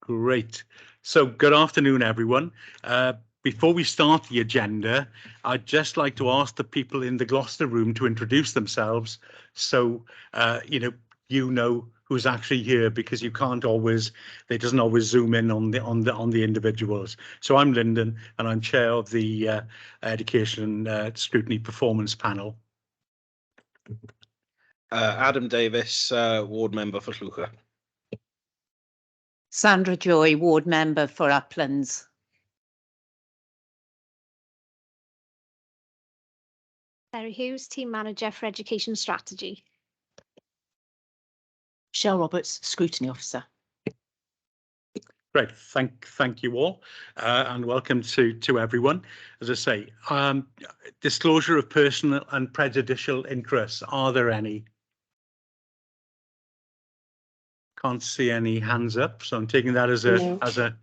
Great. So good afternoon, everyone. Before we start the agenda, I'd just like to ask the people in the Gloucester room to introduce themselves. So, you know who's actually here, because you can't always, they doesn't always zoom in on the individuals. So I'm Lyndon, and I'm chair of the Education Scrutiny Performance Panel. Adam Davis, ward member for Llwcha. Sandra Joy, ward member for Uplands. Sarah Hughes, team manager for education strategy. Michelle Roberts, scrutiny officer. Great, thank you all, and welcome to everyone. As I say, disclosure of personal and prejudicial interests. Are there any? Can't see any hands up, so I'm taking that as a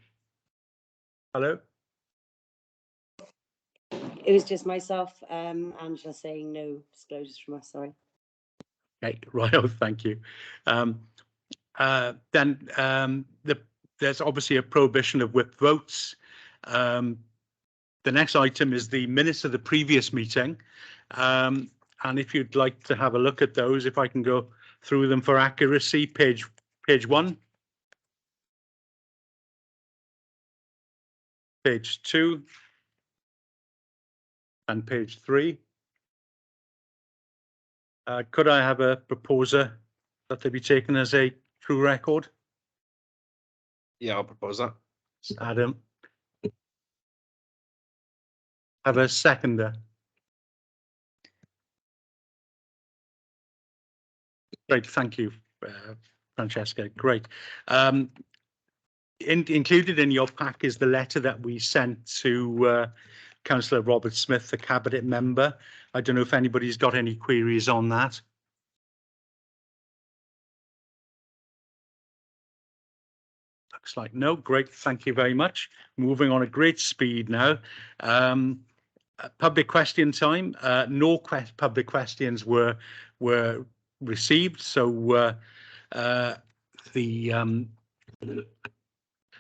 hello. It was just myself, Angela, saying no disclosures from us. Sorry. Okay, right. Oh, thank you. There's obviously a prohibition of whip votes. The next item is the minutes of the previous meeting, and if you'd like to have a look at those, if I can go through them for accuracy, page 1, page 2, and page 3. Could I have a proposer that they be taken as a true record? Yeah, I'll propose that. Adam. Have a seconder. Great, thank you, Francesca. Great. Included in your pack is the letter that we sent to Councillor Robert Smith, the cabinet member. I don't know if anybody's got any queries on that. Looks like no. Great, thank you very much. Moving on at great speed now. Public question time. No public questions were received, so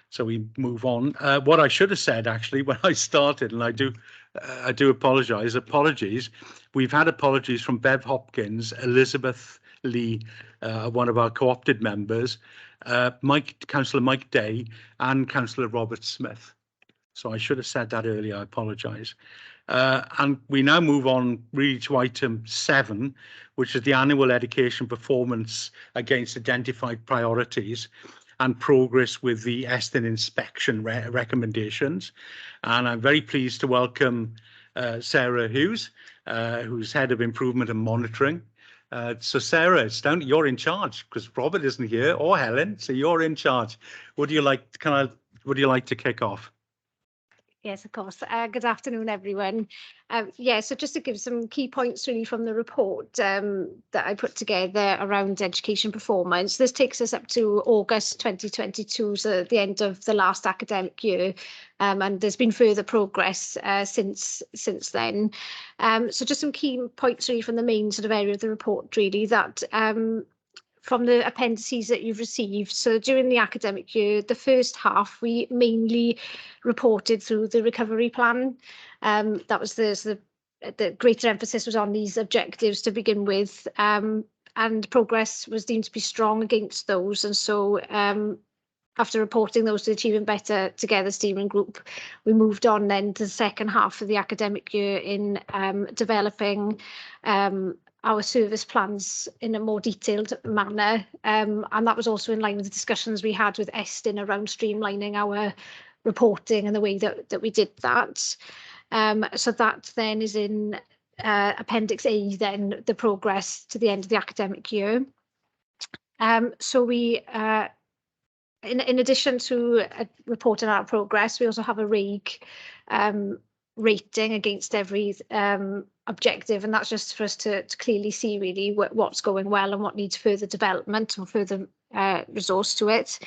so we move on. What I should have said actually when I started, and I do apologies. We've had apologies from Bev Hopkins, Elizabeth Lee, one of our co-opted members, Councillor Mike Day, and Councillor Robert Smith. So I should have said that earlier. I apologise. And we now move on really to item 7, which is the annual education performance against identified priorities and progress with the Eston inspection recommendations. And I'm very pleased to welcome Sarah Hughes, who's head of improvement and monitoring. So Sarah, it's down to you're in charge, because Robert isn't here, or Helen, so you're in charge. Would you like to kick off? Yes, of course. Good afternoon, everyone. So just to give some key points really from the report that I put together around education performance. This takes us up to August 2022, so the end of the last academic year, and there's been further progress since then. So just some key points really from the main sort of area of the report, really, that from the appendices that you've received. So during the academic year, the first half, we mainly reported through the recovery plan. That was the greater emphasis was on these objectives to begin with, and progress was deemed to be strong against those. And so after reporting those to the Achieving Better Together steering group, we moved on then to the second half of the academic year in developing our service plans in a more detailed manner, and that was also in line with the discussions we had with Eston around streamlining our reporting and the way that we did that. So that then is in Appendix A, then the progress to the end of the academic year. So we, in addition to reporting our progress, we also have a RAIG rating against every objective, and that's just for us to clearly see really what's going well and what needs further development or further resource to it.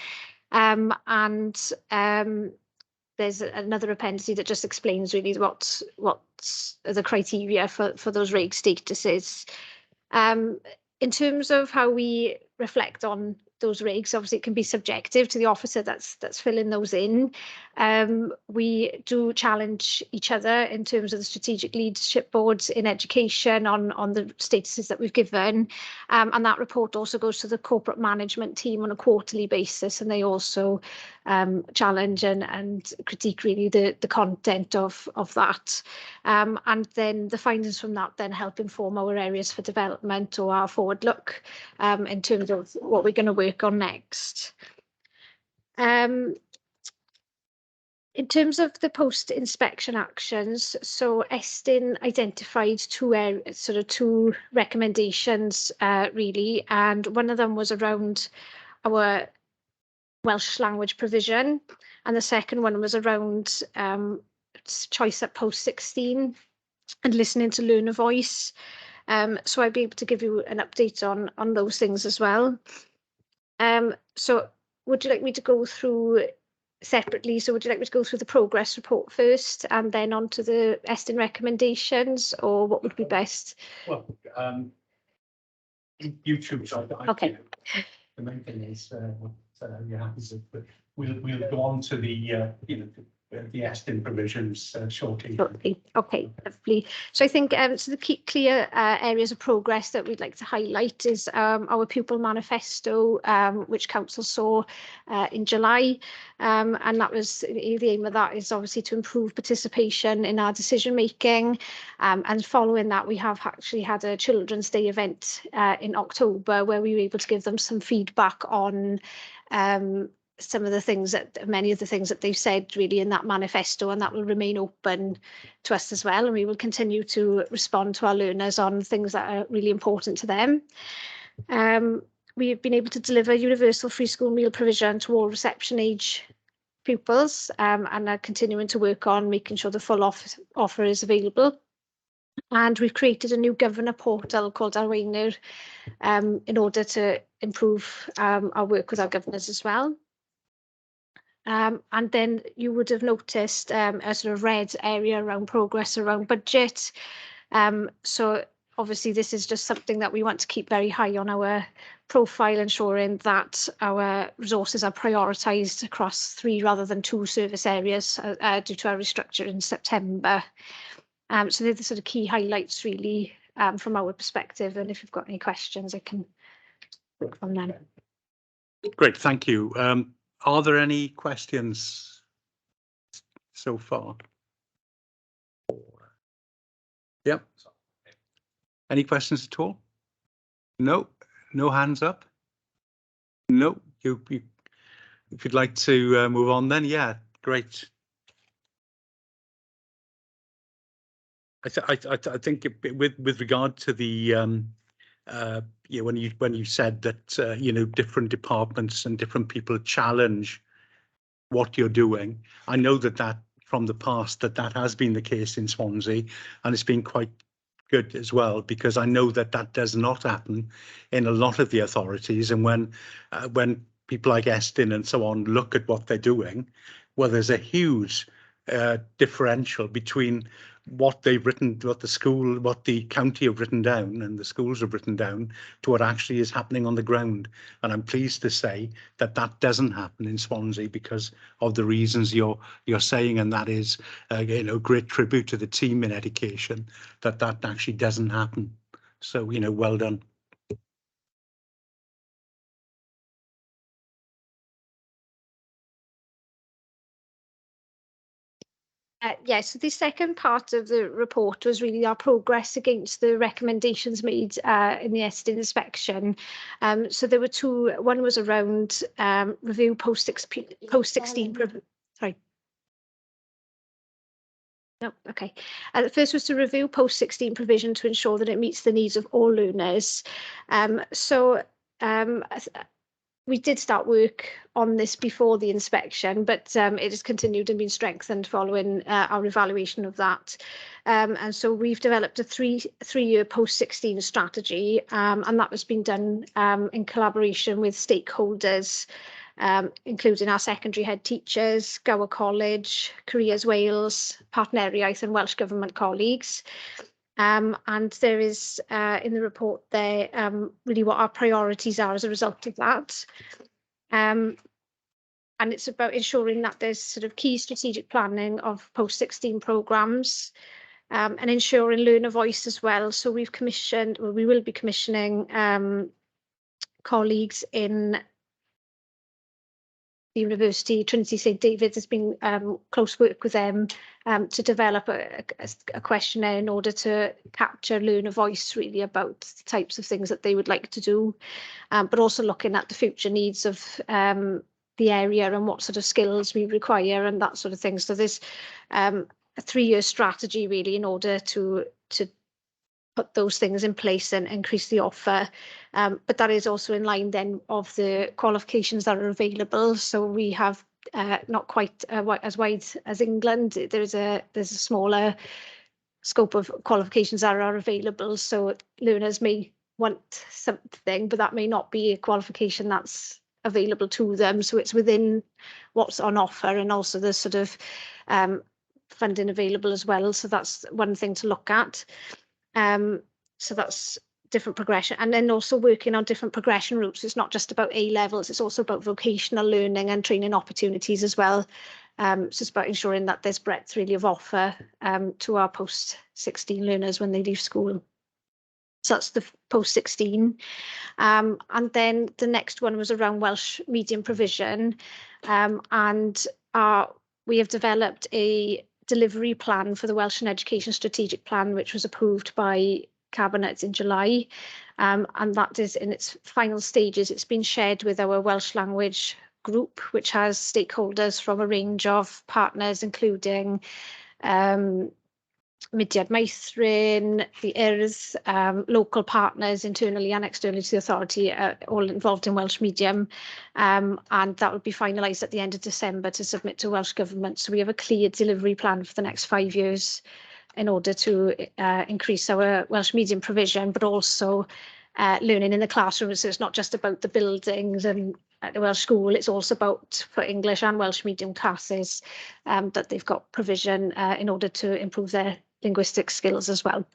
There's another appendice that just explains really what the criteria for those RAIG statuses. In terms of how we reflect on those regs. Obviously, it can be subjective to the officer that's filling those in. We do challenge each other in terms of the strategic leadership boards in education on the statuses that we've given. And that report also goes to the corporate management team on a quarterly basis, and they also challenge and critique really the content of that. And then the findings from that then help inform our areas for development or our forward look in terms of what we're going to work on next. In terms of the post-inspection actions, so Estyn identified two recommendations really, and one of them was around our Welsh language provision, and the second one was around choice at post-16 and listening to learner voice. So I'd be able to give you an update on those things as well. So would you like me to go through separately? So would you like me to go through the progress report first and then on to the Estyn recommendations, or what would be best? Well, YouTube. Okay. The main thing is what you're happy with, but we'll go on to the the Estyn provisions shortly. Okay, lovely. So I think so the clear areas of progress that we'd like to highlight is our pupil manifesto, which council saw in July, and that was the aim of that is obviously to improve participation in our decision making, and following that we have actually had a Children's Day event in October where we were able to give them some feedback on many of the things that they've said really in that manifesto, and that will remain open to us as well, and we will continue to respond to our learners on things that are really important to them. We've been able to deliver universal free school meal provision to all reception age pupils, and are continuing to work on making sure the full offer is available. And we've created a new governor portal called Arweiner in order to improve our work with our governors as well. And then you would have noticed a sort of red area around progress around budget. So obviously this is just something that we want to keep very high on our profile, ensuring that our resources are prioritised across 3 rather than 2 service areas due to our restructure in September. So they're the sort of key highlights really from our perspective, and if you've got any questions I can work from them. Great, thank you. Are there any questions so far? Yep. Any questions at all? No, no hands up. No, you if you'd like to move on, then yeah, great. I think with regard to the when you said that different departments and different people challenge what you're doing, I know that from the past that has been the case in Swansea, and it's been quite good as well, because I know that does not happen in a lot of the authorities, and when people like Estyn and so on look at what they're doing, well, there's a huge differential between what they've written, what the county have written down and the schools have written down, to what actually is happening on the ground. And I'm pleased to say that doesn't happen in Swansea because of the reasons you're saying, and that is great tribute to the team in education that actually doesn't happen. So well done. Yes, so the second part of the report was really our progress against the recommendations made in the Estyn inspection. So there were 2. One was around review post-16. Sorry. No, okay. The first was to review post-16 provision to ensure that it meets the needs of all learners. We did start work on this before the inspection, but it has continued and been strengthened following our evaluation of that. And so we've developed a three-year post-16 strategy, and that has been done in collaboration with stakeholders, including our secondary head teachers, Gower College, Careers Wales, Partneriaeth and Welsh Government colleagues. And there is in the report there really what our priorities are as a result of that. And it's about ensuring that there's sort of key strategic planning of post-16 programmes, and ensuring learner voice as well. So we will be commissioning colleagues in the University, Trinity St David's has been close work with them to develop a questionnaire in order to capture learner voice really about the types of things that they would like to do, but also looking at the future needs of the area and what sort of skills we require and that sort of thing. So there's a 3-year strategy really in order to put those things in place and increase the offer. But that is also in line then of the qualifications that are available. So we have not quite as wide as England. There's a smaller scope of qualifications that are available. So learners may want something, but that may not be a qualification that's available to them. So it's within what's on offer, and also the sort of funding available as well. So that's one thing to look at. So that's different progression, and then also working on different progression routes. It's not just about A levels, it's also about vocational learning and training opportunities as well. So it's about ensuring that there's breadth really of offer to our post-16 learners when they leave school. So that's the post-16. And then the next one was around Welsh medium provision. And we have developed a delivery plan for the Welsh and Education Strategic Plan, which was approved by Cabinet in July. And that is in its final stages. It's been shared with our Welsh language group, which has stakeholders from a range of partners, including Mudiad Meithrin, the Urdd, local partners internally and externally to the authority, all involved in Welsh medium, and that will be finalised at the end of December to submit to Welsh Government. So we have a clear delivery plan for the next 5 years in order to increase our Welsh medium provision, but also learning in the classroom. So it's not just about the buildings and at the Welsh school, it's also about for English and Welsh medium classes that they've got provision in order to improve their linguistic skills as well.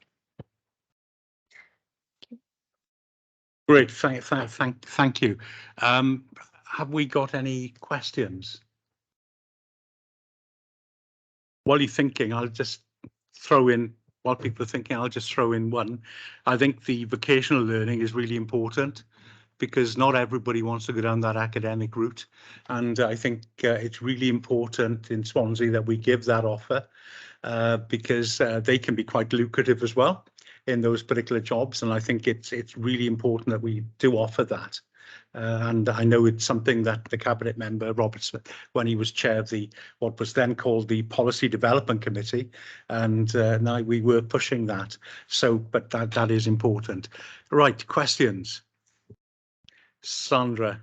Great, thank you. Have we got any questions? While you're thinking, I'll just throw in, while people are thinking, I'll just throw in one. I think the vocational learning is really important, because not everybody wants to go down that academic route. And I think it's really important in Swansea that we give that offer, because they can be quite lucrative as well in those particular jobs. And I think it's really important that we do offer that. And I know it's something that the Cabinet member, Robert Smith, when he was chair of what was then called the Policy Development Committee, and now we were pushing that. So, but that is important. Right, questions? Sandra.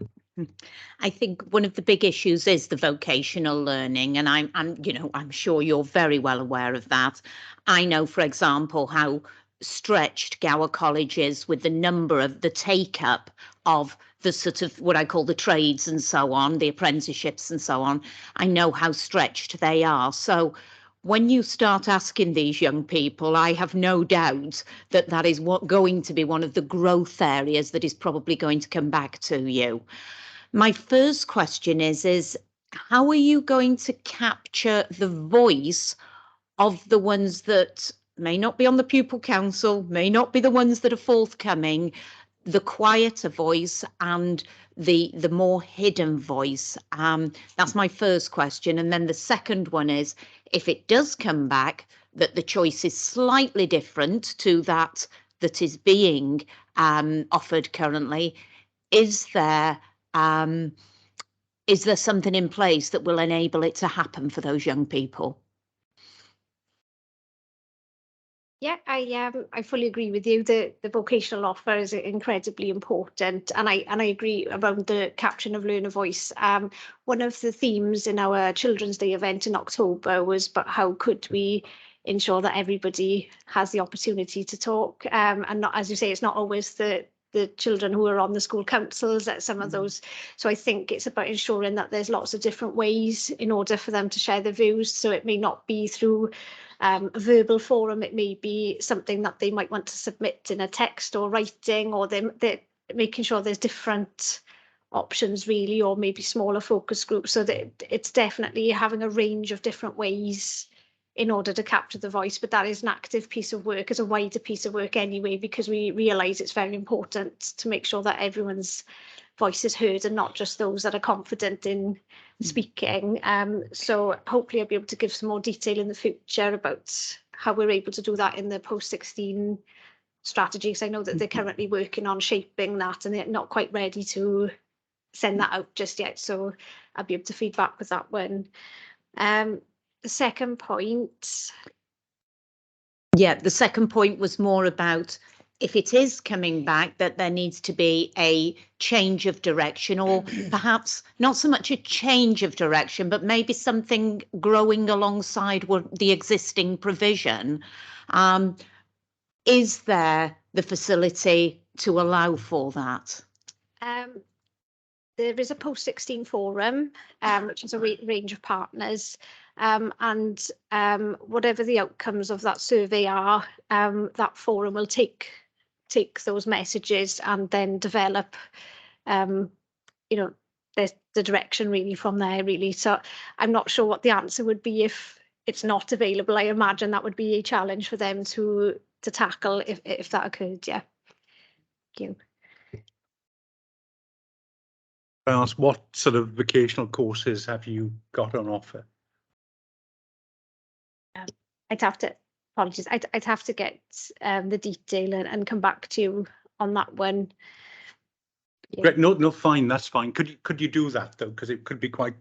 I think one of the big issues is the vocational learning, and I'm sure you're very well aware of that. I know, for example, how stretched Gower College is with the number of the take up of the sort of what I call the trades and so on, the apprenticeships and so on. I know how stretched they are. So when you start asking these young people, I have no doubt that that is going to be one of the growth areas that is probably going to come back to you. My first question is how are you going to capture the voice of the ones that may not be on the pupil council, may not be the ones that are forthcoming, the quieter voice and the more hidden voice? That's my first question. And then the second one is, if it does come back that the choice is slightly different to that is being offered currently, is there something in place that will enable it to happen for those young people? Yeah, I fully agree with you. The vocational offer is incredibly important, and I agree about the capturing of learner voice. One of the themes in our Children's Day event in October was about how could we ensure that everybody has the opportunity to talk, and not, as you say, it's not always the the children who are on the school councils at some of those. So I think it's about ensuring that there's lots of different ways in order for them to share their views. So it may not be through a verbal forum, it may be something that they might want to submit in a text or writing, or they're making sure there's different options really, or maybe smaller focus groups, so that it's definitely having a range of different ways in order to capture the voice. But that is an active piece of work, as a wider piece of work anyway, because we realise it's very important to make sure that everyone's voice is heard and not just those that are confident in speaking. So hopefully I'll be able to give some more detail in the future about how we're able to do that in the post-16 strategy, because I know that they're currently working on shaping that and they're not quite ready to send that out just yet, so I'll be able to feed back with that one. The second point. Yeah, the second point was more about if it is coming back, that there needs to be a change of direction, or perhaps not so much a change of direction, but maybe something growing alongside the existing provision. Is there the facility to allow for that? There is a post-16 forum, which is a range of partners, and whatever the outcomes of that survey are, that forum will take those messages and then develop, the direction really from there really. So I'm not sure what the answer would be if it's not available. I imagine that would be a challenge for them to tackle if that occurred. Yeah. Thank you. I ask, what sort of vocational courses have you got on offer? I'd have to, apologies, I'd have to get the detail and come back to you on that one. Yeah. Great, no, fine, that's fine. Could you do that though, because it could be quite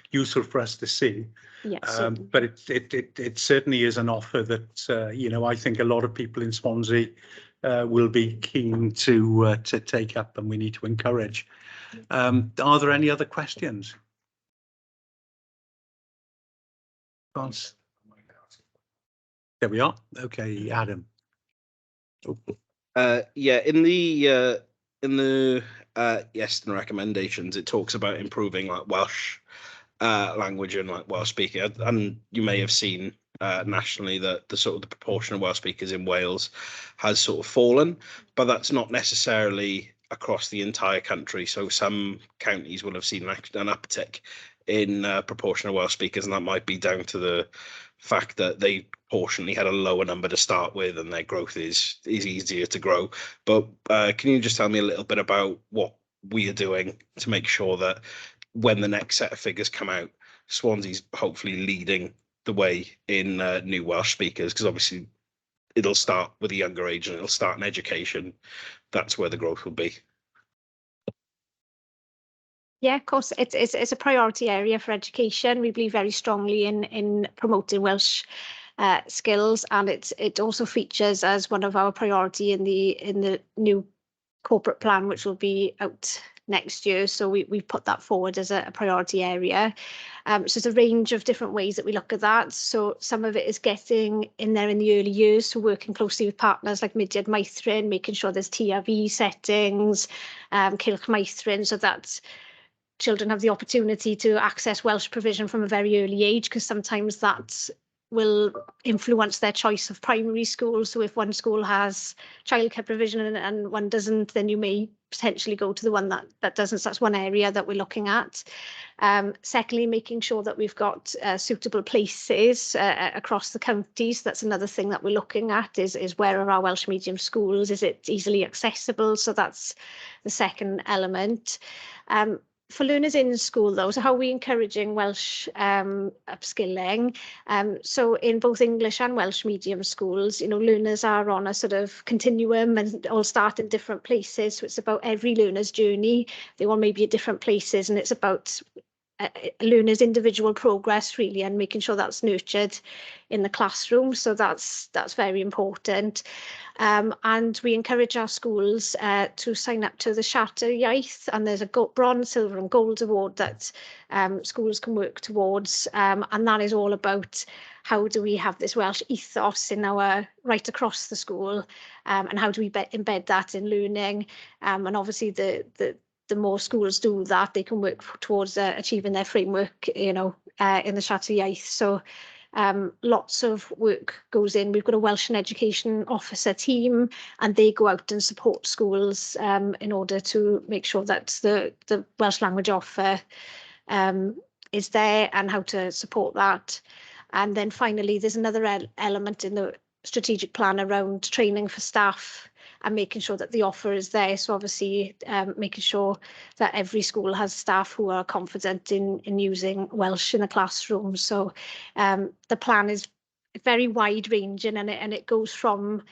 useful for us to see. Yes. But it certainly is an offer that I think a lot of people in Swansea will be keen to take up, and we need to encourage. Are there any other questions? There we are. Okay, Adam. Yeah, in the Yeston recommendations, it talks about improving like Welsh language and like Welsh speaking, and you may have seen nationally that the sort of the proportion of Welsh speakers in Wales has sort of fallen, but that's not necessarily across the entire country. So some counties will have seen an uptick in proportion of Welsh speakers, and that might be down to the fact that they proportionally had a lower number to start with, and their growth is easier to grow. But can you just tell me a little bit about what we are doing to make sure that when the next set of figures come out, Swansea's hopefully leading the way in new Welsh speakers, because obviously it'll start with a younger age and it'll start in education. That's where the growth will be. Yeah, of course, it's a priority area for education. We believe very strongly in promoting Welsh skills, and it also features as one of our priority in the new corporate plan, which will be out next year. So we've put that forward as a priority area. So there's a range of different ways that we look at that. So some of it is getting in there in the early years, so working closely with partners like Mudiad Maithrin, making sure there's TRV settings, Cylch Maithrin, so that children have the opportunity to access Welsh provision from a very early age, because sometimes that will influence their choice of primary school. So if one school has childcare provision and one doesn't, then you may potentially go to the one that doesn't. So that's one area that we're looking at. Secondly, making sure that we've got suitable places across the counties. That's another thing that we're looking at, is where are our Welsh medium schools? Is it easily accessible? So that's the second element. For learners in school, though, so how are we encouraging Welsh upskilling? So in both English and Welsh medium schools, learners are on a sort of continuum and all start in different places. So it's about every learner's journey. They all may be at different places, and it's about learner's individual progress really, and making sure that's nurtured in the classroom. So that's very important. And we encourage our schools to sign up to the Charter Iaith, and there's a bronze, silver and gold award that schools can work towards, and that is all about how do we have this Welsh ethos in our right across the school, and how do we embed that in learning, and obviously the more schools do that, they can work towards achieving their framework, in the Charter Iaith. So lots of work goes in. We've got a Welsh and Education Officer team, and they go out and support schools in order to make sure that the Welsh language offer is there, and how to support that. And then finally, there's another element in the strategic plan around training for staff and making sure that the offer is there. So obviously making sure that every school has staff who are confident in using Welsh in the classroom. So the plan is very wide ranging, and it goes from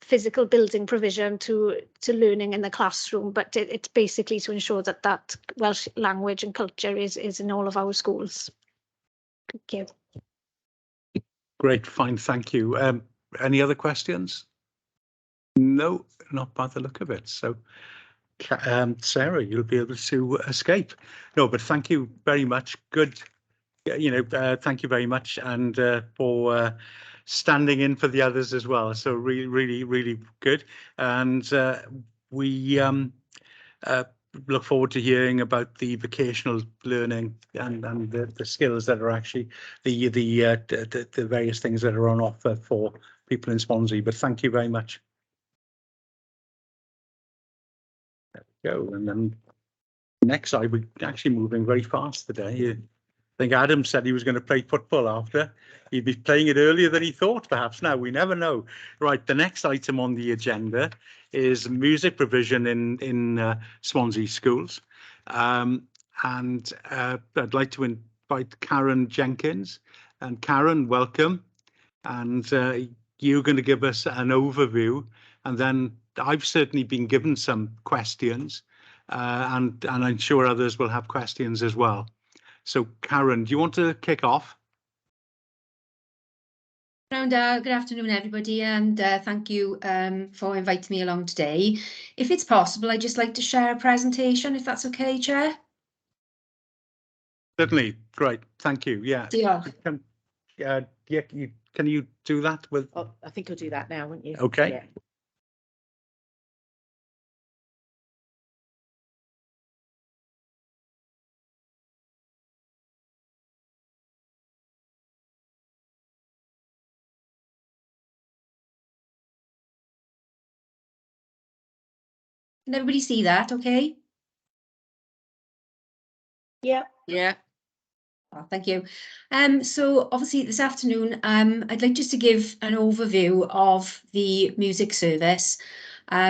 physical building provision to learning in the classroom, but it's basically to ensure that that Welsh language and culture is in all of our schools. Thank you. Great, fine, thank you. Any other questions? No, not by the look of it. So, Sarah, you'll be able to escape. No, but thank you very much. Good, thank you very much, and for standing in for the others as well. So really, really, really good. And we look forward to hearing about the vocational learning and the skills that are actually the various things that are on offer for people in Swansea. But thank you very much. There we go. And then next slide, we're actually moving very fast today. I think Adam said he was going to play football after. He'd be playing it earlier than he thought, perhaps. Now, we never know. Right, the next item on the agenda is music provision in Swansea schools. And I'd like to invite Karen Jenkins. And Karen, welcome. And you're going to give us an overview. And then I've certainly been given some questions, and I'm sure others will have questions as well. So, Karen, do you want to kick off? Good afternoon, everybody, and thank you for inviting me along today. If it's possible, I'd just like to share a presentation, if that's okay, Chair. Certainly, great, thank you. Yeah. Diolch. Can you do that with? Oh, I think you'll do that now, won't you? Okay. Yeah. Can everybody see that? Okay. Yeah. Yeah. Oh, thank you. So obviously this afternoon, I'd like just to give an overview of the music service,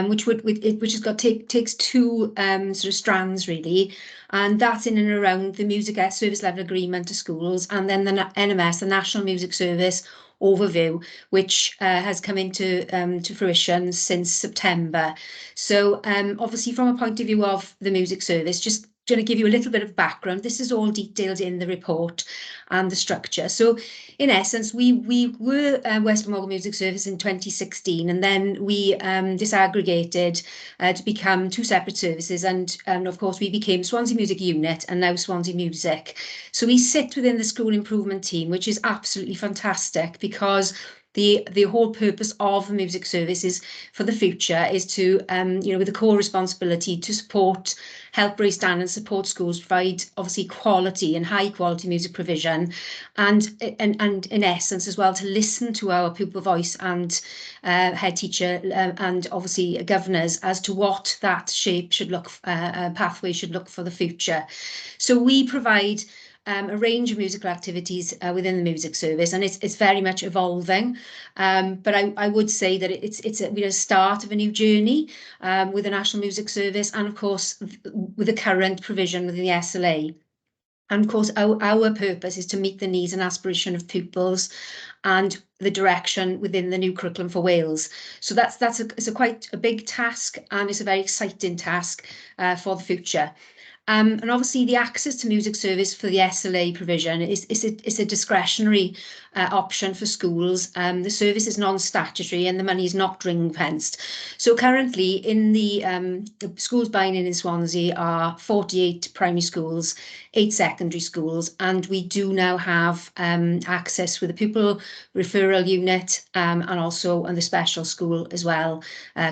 which takes two sort of strands really, and that's in and around the music service level agreement to schools, and then the NMS, the National Music Service overview, which has come into to fruition since September. So obviously from a point of view of the music service, just going to give you a little bit of background. This is all detailed in the report and the structure. So in essence, we were West Glamorgan Music Service in 2016, and then we disaggregated to become two separate services, and of course we became Swansea Music Unit and now Swansea Music. So we sit within the school improvement team, which is absolutely fantastic, because the whole purpose of the music service is for the future is to with the core responsibility to support, help raise standards, support schools, provide obviously quality and high quality music provision, and in essence as well to listen to our pupil voice and head teacher and obviously governors as to what that shape should look, pathway should look for the future. So we provide a range of musical activities within the music service, and it's very much evolving. But I would say that it's a start of a new journey with the National Music Service, and of course with the current provision within the SLA. And of course, our purpose is to meet the needs and aspiration of pupils and the direction within the new curriculum for Wales. So it's quite a big task, and it's a very exciting task for the future. And obviously the access to music service for the SLA provision is a discretionary option for schools. The service is non-statutory and the money is not ring-fenced. So currently in the schools buying in Swansea are 48 primary schools, 8 secondary schools, and we do now have access with the pupil referral unit and also on the special school as well,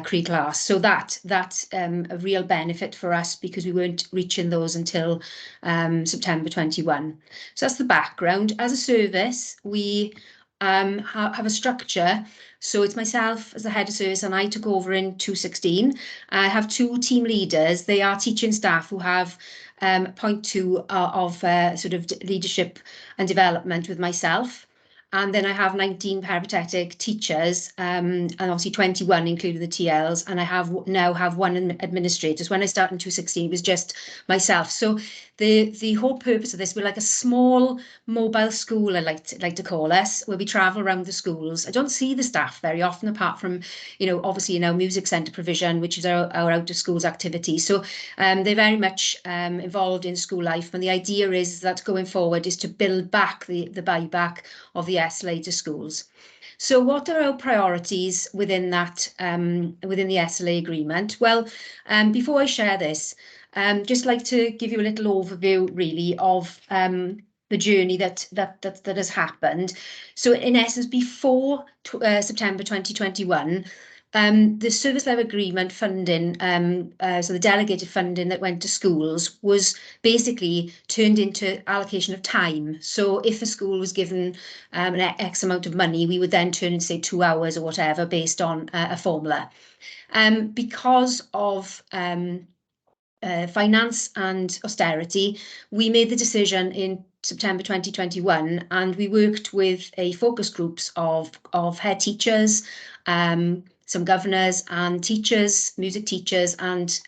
Cree class. So that's a real benefit for us because we weren't reaching those until September 21. So that's the background. As a service, we have a structure. So it's myself as the head of service, and I took over in 2016. I have 2 team leaders. They are teaching staff who have 0.2 of sort of leadership and development with myself. And then I have 19 peripatetic teachers, and obviously 21 including the TLs, and I now have 1 administrator. So when I started in 2016, it was just myself. So the whole purpose of this, we're like a small mobile school, I like to call us, where we travel around the schools. I don't see the staff very often, apart from, obviously in our music centre provision, which is our out of schools activity. So they're very much involved in school life, and the idea is that going forward is to build back the buyback of the SLA to schools. So what are our priorities within that, within the SLA agreement? Well, before I share this, just like to give you a little overview really of the journey that has happened. So in essence, before September 2021, the service level agreement funding, so the delegated funding that went to schools was basically turned into allocation of time. So if a school was given an X amount of money, we would then turn and say 2 hours or whatever based on a formula. Because of finance and austerity, we made the decision in September 2021, and we worked with a focus groups of head teachers, some governors and teachers, music teachers and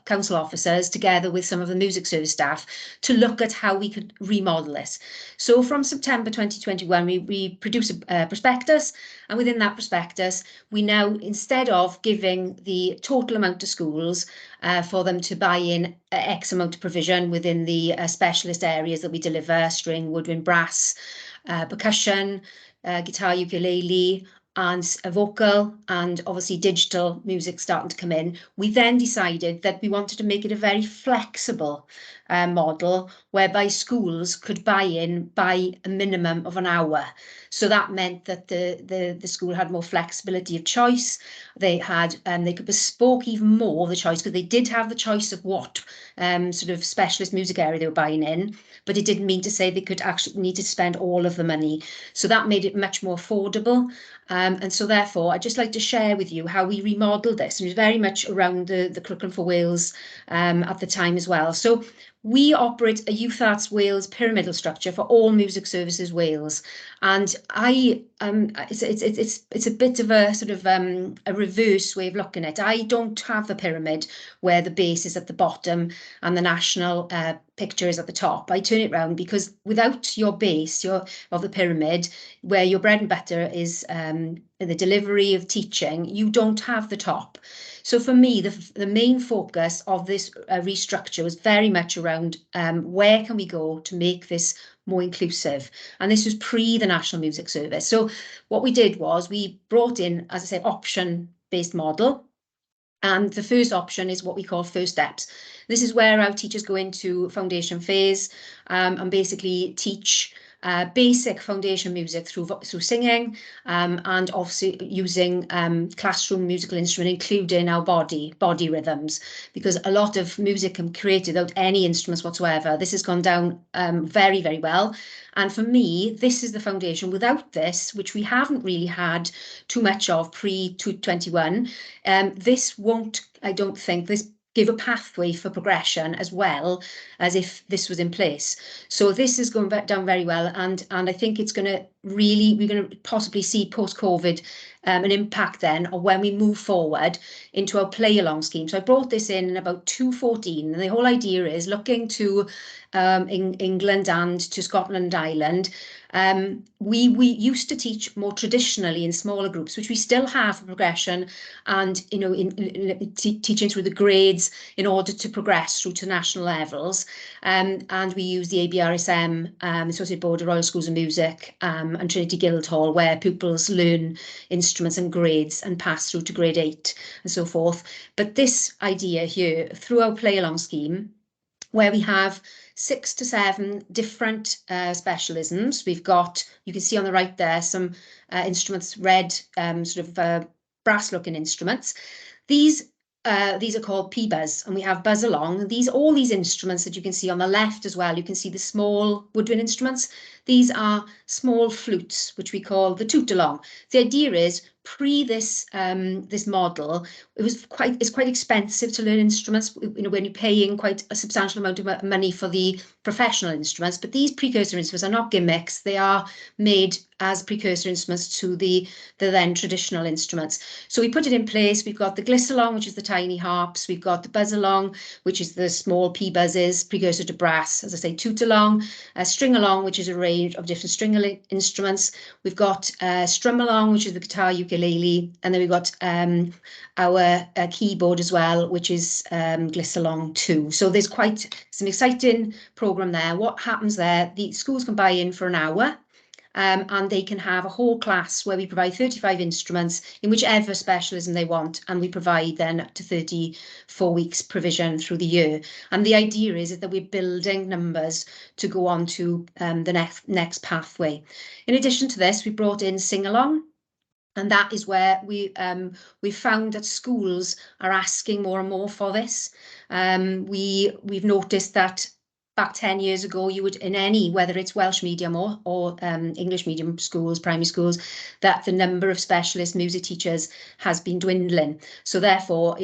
council officers, together with some of the music service staff, to look at how we could remodel this. So from September 2021, we produced a prospectus, and within that prospectus, we now, instead of giving the total amount to schools for them to buy in X amount of provision within the specialist areas that we deliver, string, woodwind, brass, percussion, guitar, ukulele, and a vocal, and obviously digital music starting to come in, we then decided that we wanted to make it a very flexible model whereby schools could buy in by a minimum of an hour. So that meant that the school had more flexibility of choice. They had they could bespoke even more the choice, because they did have the choice of what sort of specialist music area they were buying in, but it didn't mean to say they could actually need to spend all of the money. So that made it much more affordable. And so therefore, I'd just like to share with you how we remodeled this. And it was very much around the Curriculum for Wales at the time as well. So we operate a Youth Arts Wales pyramidal structure for all music services Wales, and it's a bit of a sort of a reverse way of looking at it. I don't have the pyramid where the base is at the bottom and the national picture is at the top. I turn it round, because without your base of the pyramid, where your bread and butter is the delivery of teaching, you don't have the top. So for me, the main focus of this restructure was very much around where can we go to make this more inclusive. And this was pre the National Music Service. So what we did was we brought in, as I say, option-based model. And the first option is what we call first steps. This is where our teachers go into foundation phase and basically teach basic foundation music through singing, and obviously using classroom musical instrument, including our body rhythms, because a lot of music can be created without any instruments whatsoever. This has gone down very, very well. And for me, this is the foundation. Without this, which we haven't really had too much of pre-21, this won't, I don't think, this give a pathway for progression as well as if this was in place. So this is going down very well, and I think it's going to really, we're going to possibly see post-COVID an impact then, or when we move forward into our play along scheme. So I brought this in about 2014, and the whole idea is looking to England and to Scotland and Ireland, We used to teach more traditionally in smaller groups, which we still have for progression, and in teaching through the grades in order to progress through to national levels. And we use the ABRSM, Associated Board of Royal Schools of Music, and Trinity Guildhall, where pupils learn instruments and grades and pass through to grade 8 and so forth. But this idea here, through our play along scheme, where we have 6 to 7 different specialisms. We've got, you can see on the right there, some instruments, red brass looking instruments. These are called P-Buzz, and we have Buzz Along. All these instruments that you can see on the left as well, you can see the small woodwind instruments. These are small flutes, which we call the toot along. The idea is, pre this model, it's quite expensive to learn instruments, when you're paying quite a substantial amount of money for the professional instruments. But these precursor instruments are not gimmicks. They are made as precursor instruments to the then traditional instruments. So we put it in place. We've got the gliss along, which is the tiny harps. We've got the buzz along, which is the small P-buzzes, precursor to brass. As I say, toot along, string along, which is a range of different string instruments. We've got strum along, which is the guitar, ukulele, and then we've got our keyboard as well, which is gliss along too. So there's quite some exciting program there. What happens there? The schools can buy in for an hour. And they can have a whole class where we provide 35 instruments in whichever specialism they want, and we provide then up to 34 weeks provision through the year. And the idea is that we're building numbers to go on to the next pathway. In addition to this, we brought in sing along. And that is where we found that schools are asking more and more for this. We've noticed that back 10 years ago, you would, in any, whether it's Welsh medium or English medium schools, primary schools, that the number of specialist music teachers has been dwindling. So therefore,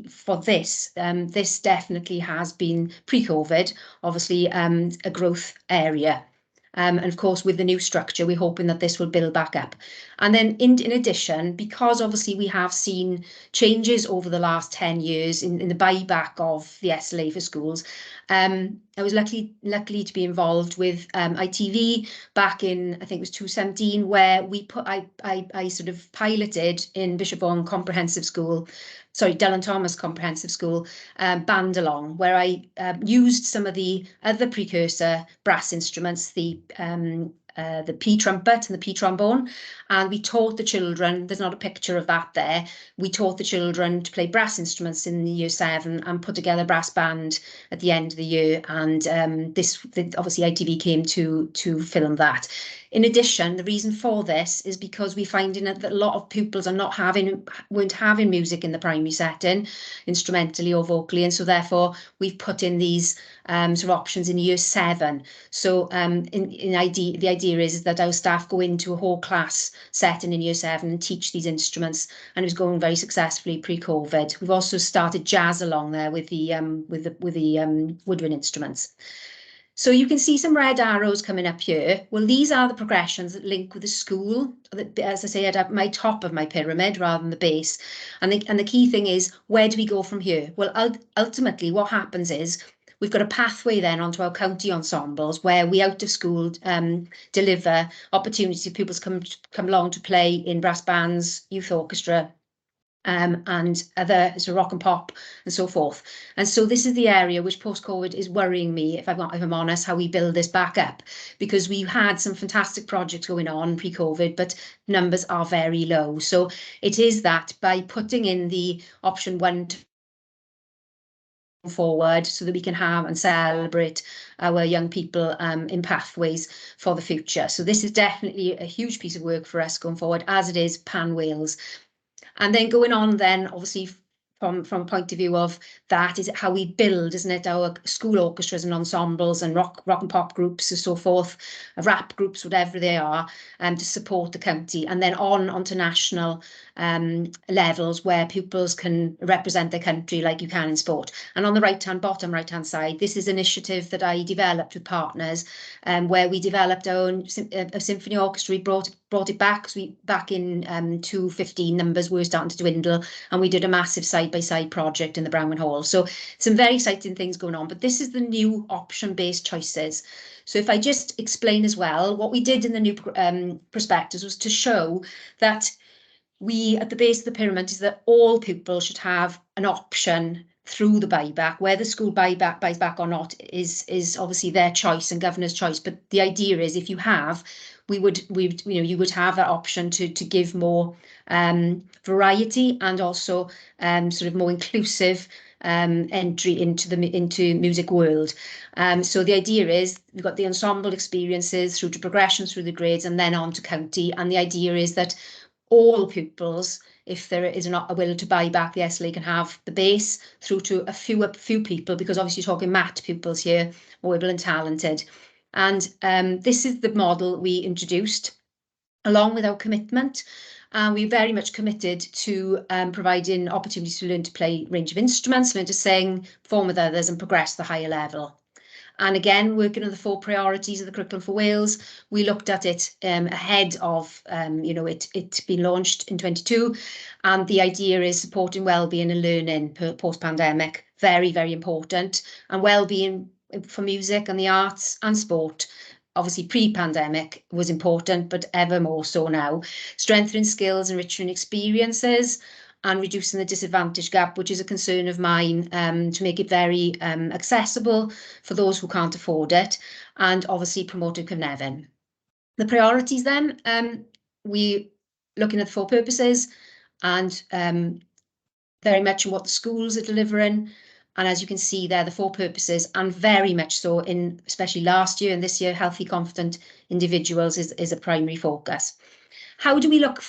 for this, this definitely has been pre-COVID, obviously a growth area. And of course, with the new structure, we're hoping that this will build back up. And then in addition, because obviously we have seen changes over the last 10 years in the buyback of the SLA for schools, I was lucky to be involved with ITV back in, I think it was 2017, where I sort of piloted in Bishop Vaughan Comprehensive School, sorry, Dylan Thomas Comprehensive School, band along, where I used some of the other precursor brass instruments, the P trumpet and the P trombone, and we taught the children, there's not a picture of that there, we taught the children to play brass instruments in the year 7 and put together a brass band at the end of the year, and obviously ITV came to film that. In addition, the reason for this is because we're finding that a lot of pupils weren't having music in the primary setting, instrumentally or vocally, and so therefore we've put in these sort of options in year 7. So the idea is that our staff go into a whole class setting in year 7 and teach these instruments, and it was going very successfully pre-COVID. We've also started jazz along there with the woodwind instruments. So you can see some red arrows coming up here. Well, these are the progressions that link with the school, that, as I say, at my top of my pyramid rather than the base. And the key thing is, where do we go from here? Well, ultimately, what happens is we've got a pathway then onto our county ensembles, where we out of school deliver opportunities for pupils come along to play in brass bands, youth orchestra, and other rock and pop and so forth. And so this is the area which post-COVID is worrying me, if I'm honest, how we build this back up, because we had some fantastic projects going on pre-COVID, but numbers are very low. So it is that by putting in the option 1 forward, so that we can have and celebrate our young people in pathways for the future. So this is definitely a huge piece of work for us going forward, as it is Pan Wales. And then going on then, obviously, from a point of view of that, is how we build, isn't it, our school orchestras and ensembles and rock and pop groups and so forth, rap groups, whatever they are, to support the county. And then onto national levels where pupils can represent their country like you can in sport. And on the bottom right-hand side, this is an initiative that I developed with partners, where we developed our own a symphony orchestra. We brought it back, because back in 2015 numbers were starting to dwindle, and we did a massive side-by-side project in the Brownman Hall. So some very exciting things going on, but this is the new option-based choices. So if I just explain as well, what we did in the new prospectus was to show that we, at the base of the pyramid, is that all pupils should have an option through the buyback. Whether school buys back or not is obviously their choice and governor's choice. But the idea is, if you have, you would have that option to give more variety, and also sort of more inclusive entry into music world. So the idea is, we've got the ensemble experiences through to progressions through the grades, and then on to county. And the idea is that all pupils, if there is not a will to buy back the SLA, can have the base through to a few people, because obviously you're talking MAT pupils here, more able and talented. And this is the model we introduced along with our commitment. We're very much committed to providing opportunities to learn to play a range of instruments, learn to sing, perform with others, and progress to the higher level. And again, working on the 4 priorities of the curriculum for Wales, we looked at it ahead of it being launched in 22, and the idea is supporting wellbeing and learning post-pandemic. Very, very important. And wellbeing for music and the arts and sport, obviously pre-pandemic was important, but ever more so now. Strengthening skills, enriching experiences, and reducing the disadvantage gap, which is a concern of mine, to make it very accessible for those who can't afford it, and obviously promoting Cynefin. The priorities then, we looking at 4 purposes, and very much in what the schools are delivering. And as you can see there, the 4 purposes, and very much so in, especially last year and this year, healthy, confident individuals is a primary focus. How do we look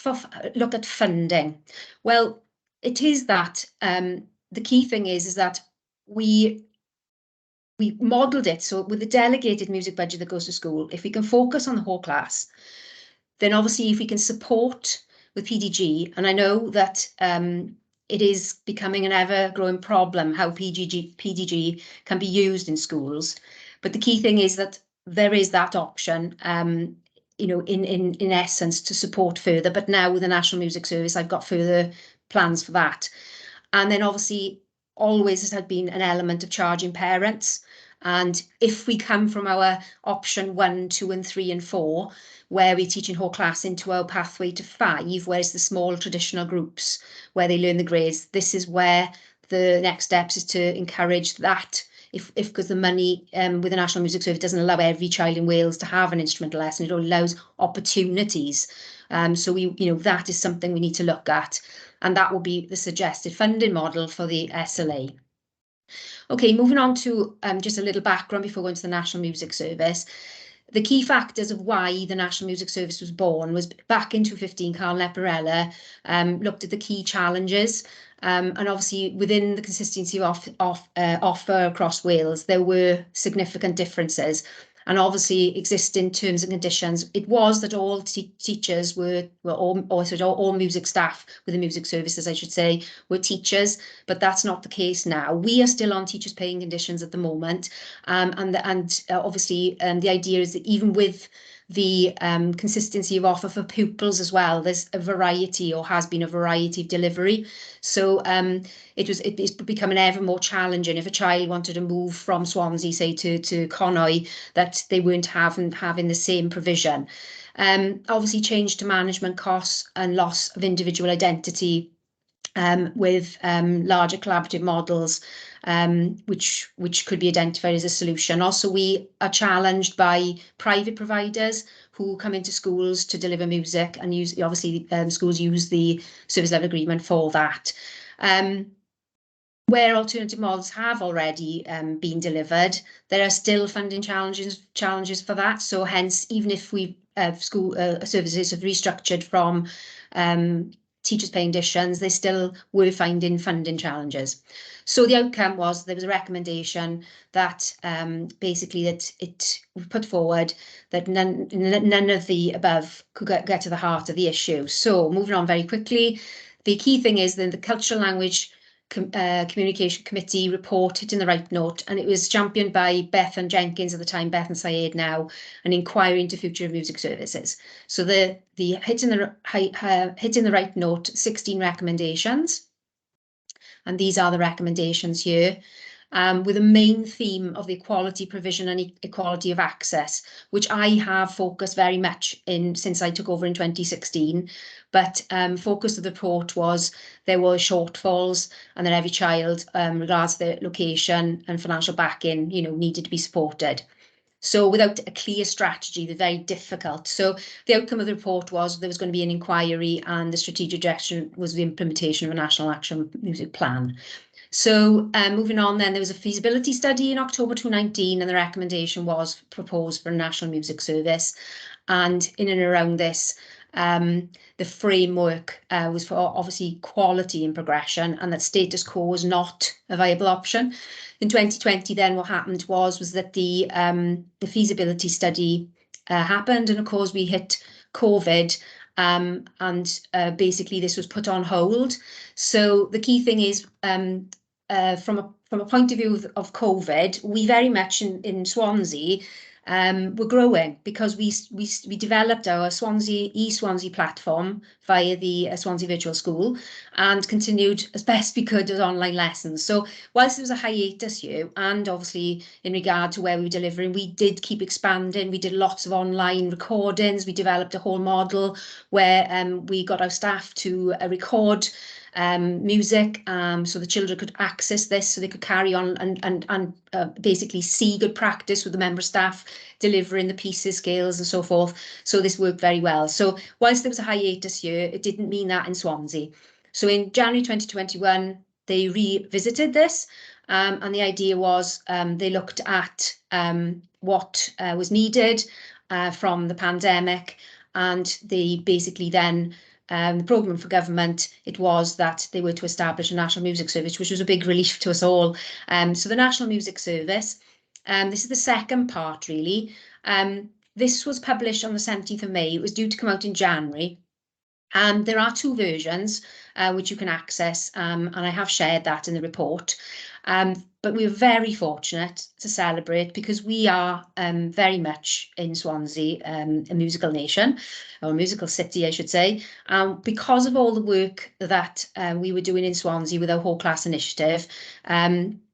at funding? Well, it is that the key thing is that we modelled it so with the delegated music budget that goes to school, if we can focus on the whole class, then obviously if we can support with PDG, and I know that it is becoming an ever-growing problem how PDG can be used in schools, but the key thing is that there is that option. In essence, to support further, but now with the National Music Service, I've got further plans for that. And then obviously always has had been an element of charging parents. And if we come from our option 1, 2 and 3 and 4, where we're teaching whole class, into our pathway to 5, whereas the small traditional groups where they learn the grades, this is where the next steps is to encourage that. If because the money with the National Music Service doesn't allow every child in Wales to have an instrumental lesson, it only allows opportunities. So that is something we need to look at, and that will be the suggested funding model for the SLA. Okay, moving on to just a little background before going to the National Music Service. The key factors of why the National Music Service was born was back in 2015, Carl Leporella looked at the key challenges. And obviously within the consistency of offer across Wales, there were significant differences. And obviously existing terms and conditions, it was that all teachers all music staff with the music services, I should say, were teachers, but that's not the case now. We are still on teachers paying conditions at the moment. Obviously the idea is that even with the consistency of offer for pupils as well, there's a variety, or has been a variety of delivery. So it's becoming ever more challenging if a child wanted to move from Swansea, say, to Conwy, that they weren't having the same provision. Obviously change to management costs and loss of individual identity with larger collaborative models, which could be identified as a solution. Also, we are challenged by private providers who come into schools to deliver music, and schools use the service level agreement for that. Where alternative models have already been delivered, there are still funding challenges for that. So hence, even if school services have restructured from teachers paying conditions, they still were finding funding challenges. So the outcome was there was a recommendation that basically that it was put forward that none of the above could get to the heart of the issue. So moving on very quickly, the key thing is that the Cultural Language Communication Committee report hit in the right note, and it was championed by Beth and Jenkins at the time, Beth and Syed now, an inquiry into future of music services. So the hit in the right note, 16 recommendations, and these are the recommendations here. With a main theme of the equality provision and equality of access, which I have focused very much in since I took over in 2016. But focus of the report was there were shortfalls and that every child, regardless of their location and financial backing, needed to be supported. So without a clear strategy, they're very difficult. So the outcome of the report was there was going to be an inquiry, and the strategic direction was the implementation of a National Action Music Plan. So moving on then, there was a feasibility study in October 2019, and the recommendation was proposed for a National Music Service. And in and around this, the framework was for obviously quality and progression, and that status quo was not a viable option. In 2020 then what happened was that the feasibility study happened, and of course we hit COVID, and basically this was put on hold. So the key thing is from a point of view of COVID, we very much in Swansea were growing because we developed our Swansea platform via the Swansea Virtual School and continued as best we could as online lessons. So whilst there was a hiatus here, and obviously in regard to where we were delivering, we did keep expanding. We did lots of online recordings. We developed a whole model where we got our staff to record music, so the children could access this, so they could carry on and basically see good practice with the member staff delivering the pieces, scales and so forth. So this worked very well. So whilst there was a hiatus here, it didn't mean that in Swansea. So in January 2021, they revisited this, and the idea was they looked at what was needed from the pandemic, and they basically then the programme for government, it was that they were to establish a National Music Service, which was a big relief to us all. So the National Music Service, this is the second part really. This was published on the 17th of May. It was due to come out in January. And there are two versions which you can access, and I have shared that in the report. But we're very fortunate to celebrate because we are very much in Swansea a musical nation, or a musical city, I should say. Because of all the work that we were doing in Swansea with our whole class initiative,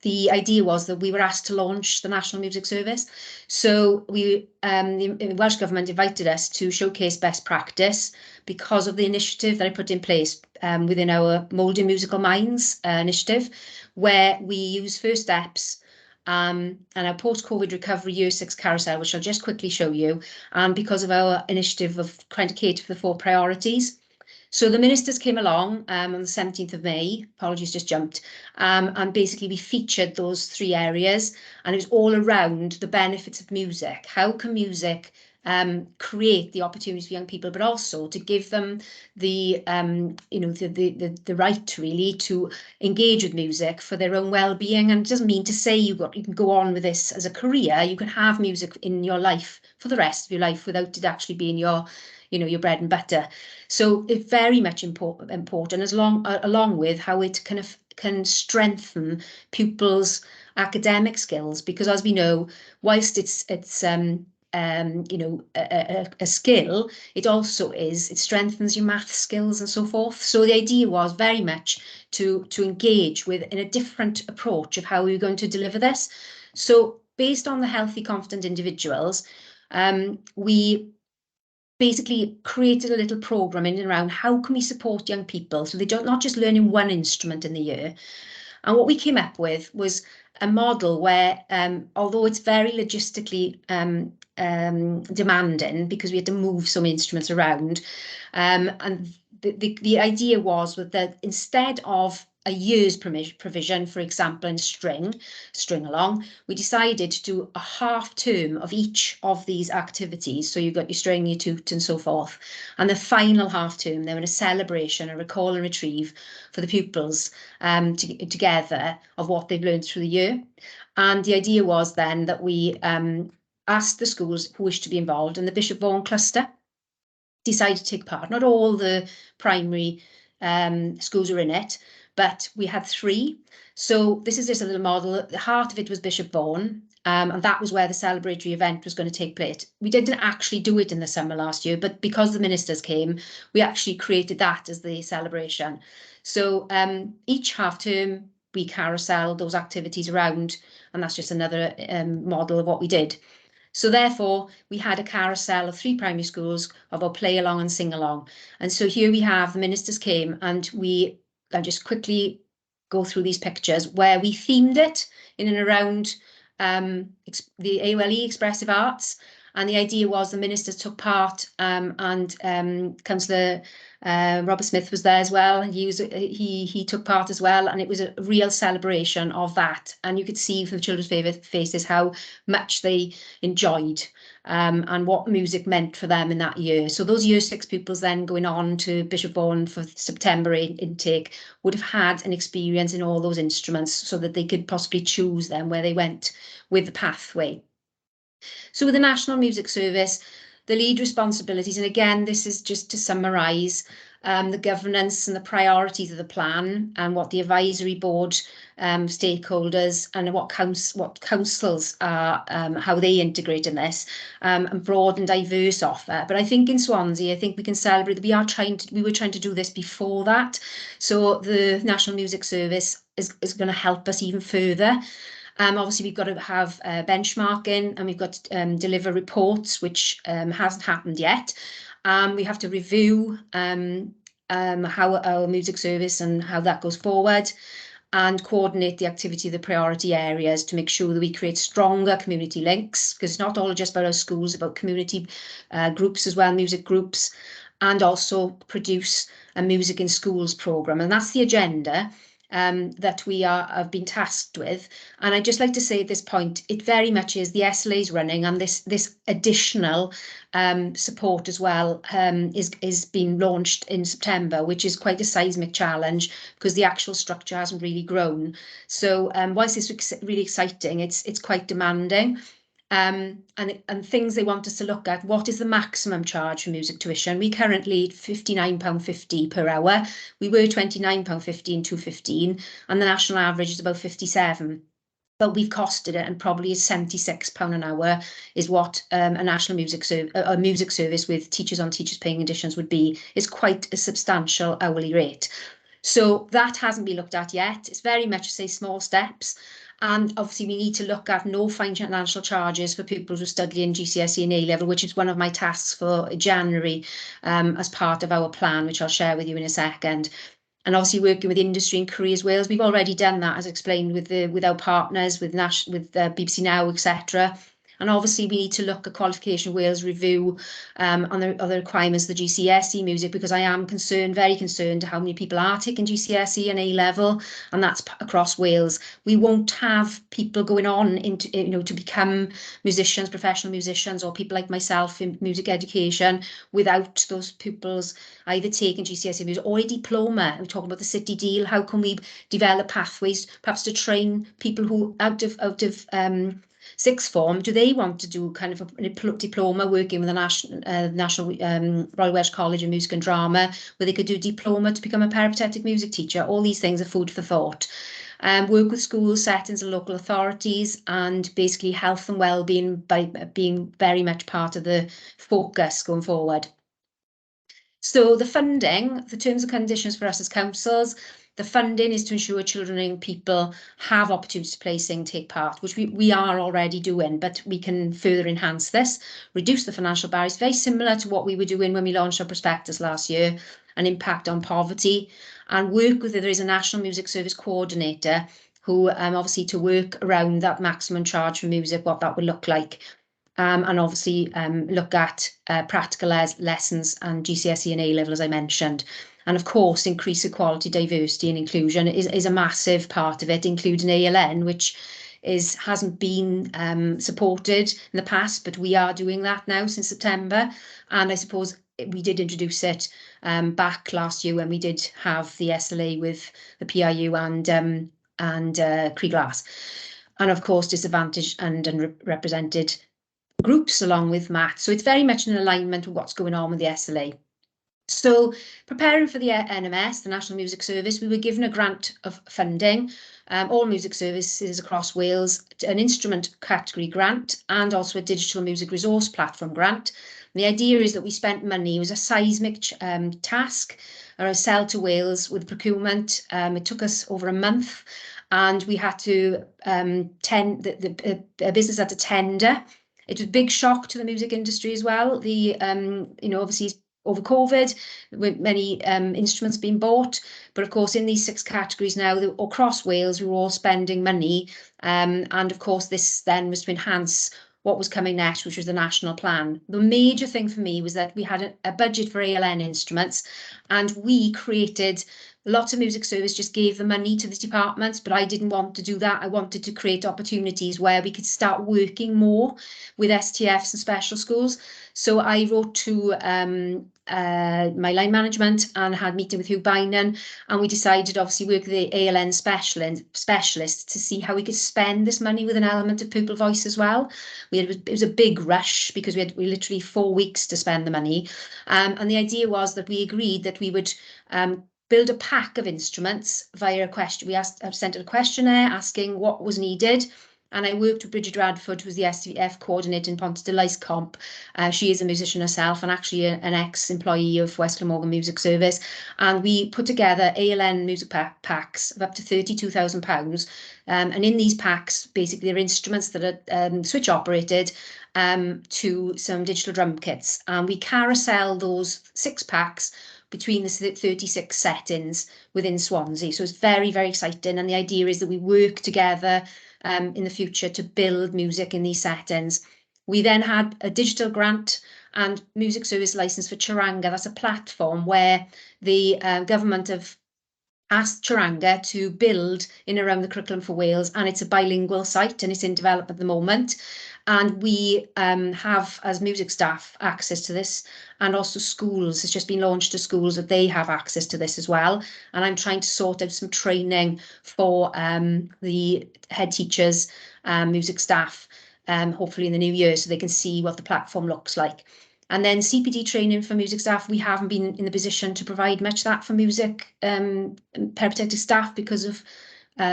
the idea was that we were asked to launch the National Music Service. So the Welsh Government invited us to showcase best practice because of the initiative that I put in place within our Moulding Musical Minds initiative, where we use first steps and our post-COVID recovery year 6 carousel, which I'll just quickly show you, and because of our initiative of trying to cater for the 4 priorities. So the ministers came along on the 17th of May, apologies, just jumped, and basically we featured those 3 areas, and it was all around the benefits of music. How can music create the opportunities for young people, but also to give them the the right really to engage with music for their own well-being. And it doesn't mean to say you can go on with this as a career. You can have music in your life for the rest of your life without it actually being your your bread and butter. So it's very much important as along with how it can strengthen pupils' academic skills, because as we know, whilst it's a skill, it strengthens your math skills and so forth. So the idea was very much to engage with in a different approach of how we were going to deliver this. So based on the healthy, confident individuals, we basically created a little program in and around how can we support young people so they don't not just learning one instrument in the year. And what we came up with was a model where, although it's very logistically demanding because we had to move some instruments around, and the idea was that instead of a year's provision, for example, in string along, we decided to do a half term of each of these activities. So you've got your string, your toot and so forth. And the final half term, they were a celebration, a recall and retrieve for the pupils together of what they've learned through the year. And the idea was then that we asked the schools who wished to be involved, and the Bishop Vaughan cluster decided to take part. Not all the primary schools were in it, but we had 3. So this is just a little model. The heart of it was Bishop Vaughan, and that was where the celebratory event was going to take place. We didn't actually do it in the summer last year, but because the ministers came, we actually created that as the celebration. So each half term, we carousel those activities around, and that's just another model of what we did. So therefore, we had a carousel of 3 primary schools of our play along and sing along. And so here we have the ministers came, and I'll just quickly go through these pictures where we themed it in and around the AOLE Expressive Arts. And the idea was the ministers took part, and Councillor Robert Smith was there as well. He took part as well, and it was a real celebration of that. And you could see from the children's favourite faces how much they enjoyed and what music meant for them in that year. So those year 6 pupils then going on to Bishop Vaughan for September intake would have had an experience in all those instruments so that they could possibly choose them where they went with the pathway. So with the National Music Service, the lead responsibilities, and again, this is just to summarise the governance and the priorities of the plan and what the advisory board stakeholders and what councils are, how they integrate in this, and broad and diverse offer. But I think in Swansea, I think we can celebrate that we were trying to do this before that. So the National Music Service is going to help us even further. Obviously, we've got to have benchmarking, and we've got to deliver reports, which hasn't happened yet. We have to review how our music service and how that goes forward, and coordinate the activity of the priority areas to make sure that we create stronger community links, because it's not all just about our schools, about community groups as well, music groups, and also produce a music in schools programme. And that's the agenda that we have been tasked with. And I'd just like to say at this point, it very much is the SLA's running, and this additional support as well is being launched in September, which is quite a seismic challenge because the actual structure hasn't really grown. So whilst it's really exciting, it's quite demanding. And things they want us to look at. What is the maximum charge for music tuition? We currently £59.50 per hour. We were £29.50 in 2015, and the national average is about 57. But we've costed it, and probably is £76 an hour is what a national music service with teachers on teachers paying conditions would be. It's quite a substantial hourly rate. So that hasn't been looked at yet. It's very much, say, small steps. And obviously we need to look at no financial charges for pupils who study in GCSE and A-level, which is one of my tasks for January as part of our plan, which I'll share with you in a second. And obviously working with industry and Careers Wales, we've already done that, as explained, with our partners, with BBC Now, etc. And obviously we need to look at Qualification Wales review on the other requirements of the GCSE music, because I am concerned, very concerned, how many people are taking GCSE and A-level, and that's across Wales. We won't have people going on into, to become musicians, professional musicians, or people like myself in music education without those pupils either taking GCSE music or a diploma. We're talking about the city deal. How can we develop pathways, perhaps to train people who out of sixth form, do they want to do kind of a diploma working with the National Royal Welsh College of Music and Drama, where they could do diploma to become a peripatetic music teacher? All these things are food for thought. Work with schools, settings and local authorities, and basically health and well-being by being very much part of the focus going forward. So the funding, the terms and conditions for us as councils, the funding is to ensure children and young people have opportunities to play, sing, take part, which we are already doing, but we can further enhance this, reduce the financial barriers, very similar to what we were doing when we launched our prospectus last year, an impact on poverty, and work with, there is a National Music Service coordinator who obviously to work around that maximum charge for music, what that would look like. And obviously look at practical lessons and GCSE and A-level, as I mentioned. And of course, increase equality, diversity and inclusion is a massive part of it, including ALN, which hasn't been supported in the past, but we are doing that now since September. And I suppose we did introduce it back last year when we did have the SLA with the PIU and Cree Glass. And of course, disadvantaged and underrepresented groups along with maths. So it's very much in alignment with what's going on with the SLA. So preparing for the NMS, the National Music Service, we were given a grant of funding, all music services across Wales, an instrument category grant and also a digital music resource platform grant. And the idea is that we spent money, it was a seismic task, or a sell to Wales with procurement. It took us over a month and we had to, the business had to tender. It was a big shock to the music industry as well. Obviously over COVID, with many instruments being bought, but of course in these 6 categories now across Wales, we were all spending money, and of course this then was to enhance what was coming next, which was the national plan. The major thing for me was that we had a budget for ALN instruments, and we created lots of music service just gave the money to the departments, but I didn't want to do that. I wanted to create opportunities where we could start working more with STFs and special schools. So I wrote to my line management and had a meeting with Hugh Bynan, and we decided obviously work with the ALN specialists to see how we could spend this money with an element of pupil voice as well. It was a big rush because we literally 4 weeks to spend the money, and the idea was that we agreed that we would build a pack of instruments via a question. I sent a questionnaire asking what was needed. And I worked with Bridget Radford, who's the STF coordinator in Ponte de Lais Comp. She is a musician herself and actually an ex-employee of West Glamorgan Music Service. And we put together ALN music packs of up to £32,000. And in these packs, basically, they're instruments that are switch operated to some digital drum kits. And we carousel those 6 packs between the 36 settings within Swansea. So it's very, very exciting. And the idea is that we work together in the future to build music in these settings. We then had a digital grant and music service license for Charanga. That's a platform where the government have asked Charanga to build in around the curriculum for Wales, and it's a bilingual site and it's in development at the moment. And we have, as music staff, access to this, and also schools. It's just been launched to schools that they have access to this as well. And I'm trying to sort out some training for the head teachers, music staff, hopefully in the new year, so they can see what the platform looks like. And then CPD training for music staff, we haven't been in the position to provide much of that for music peripatetic staff because of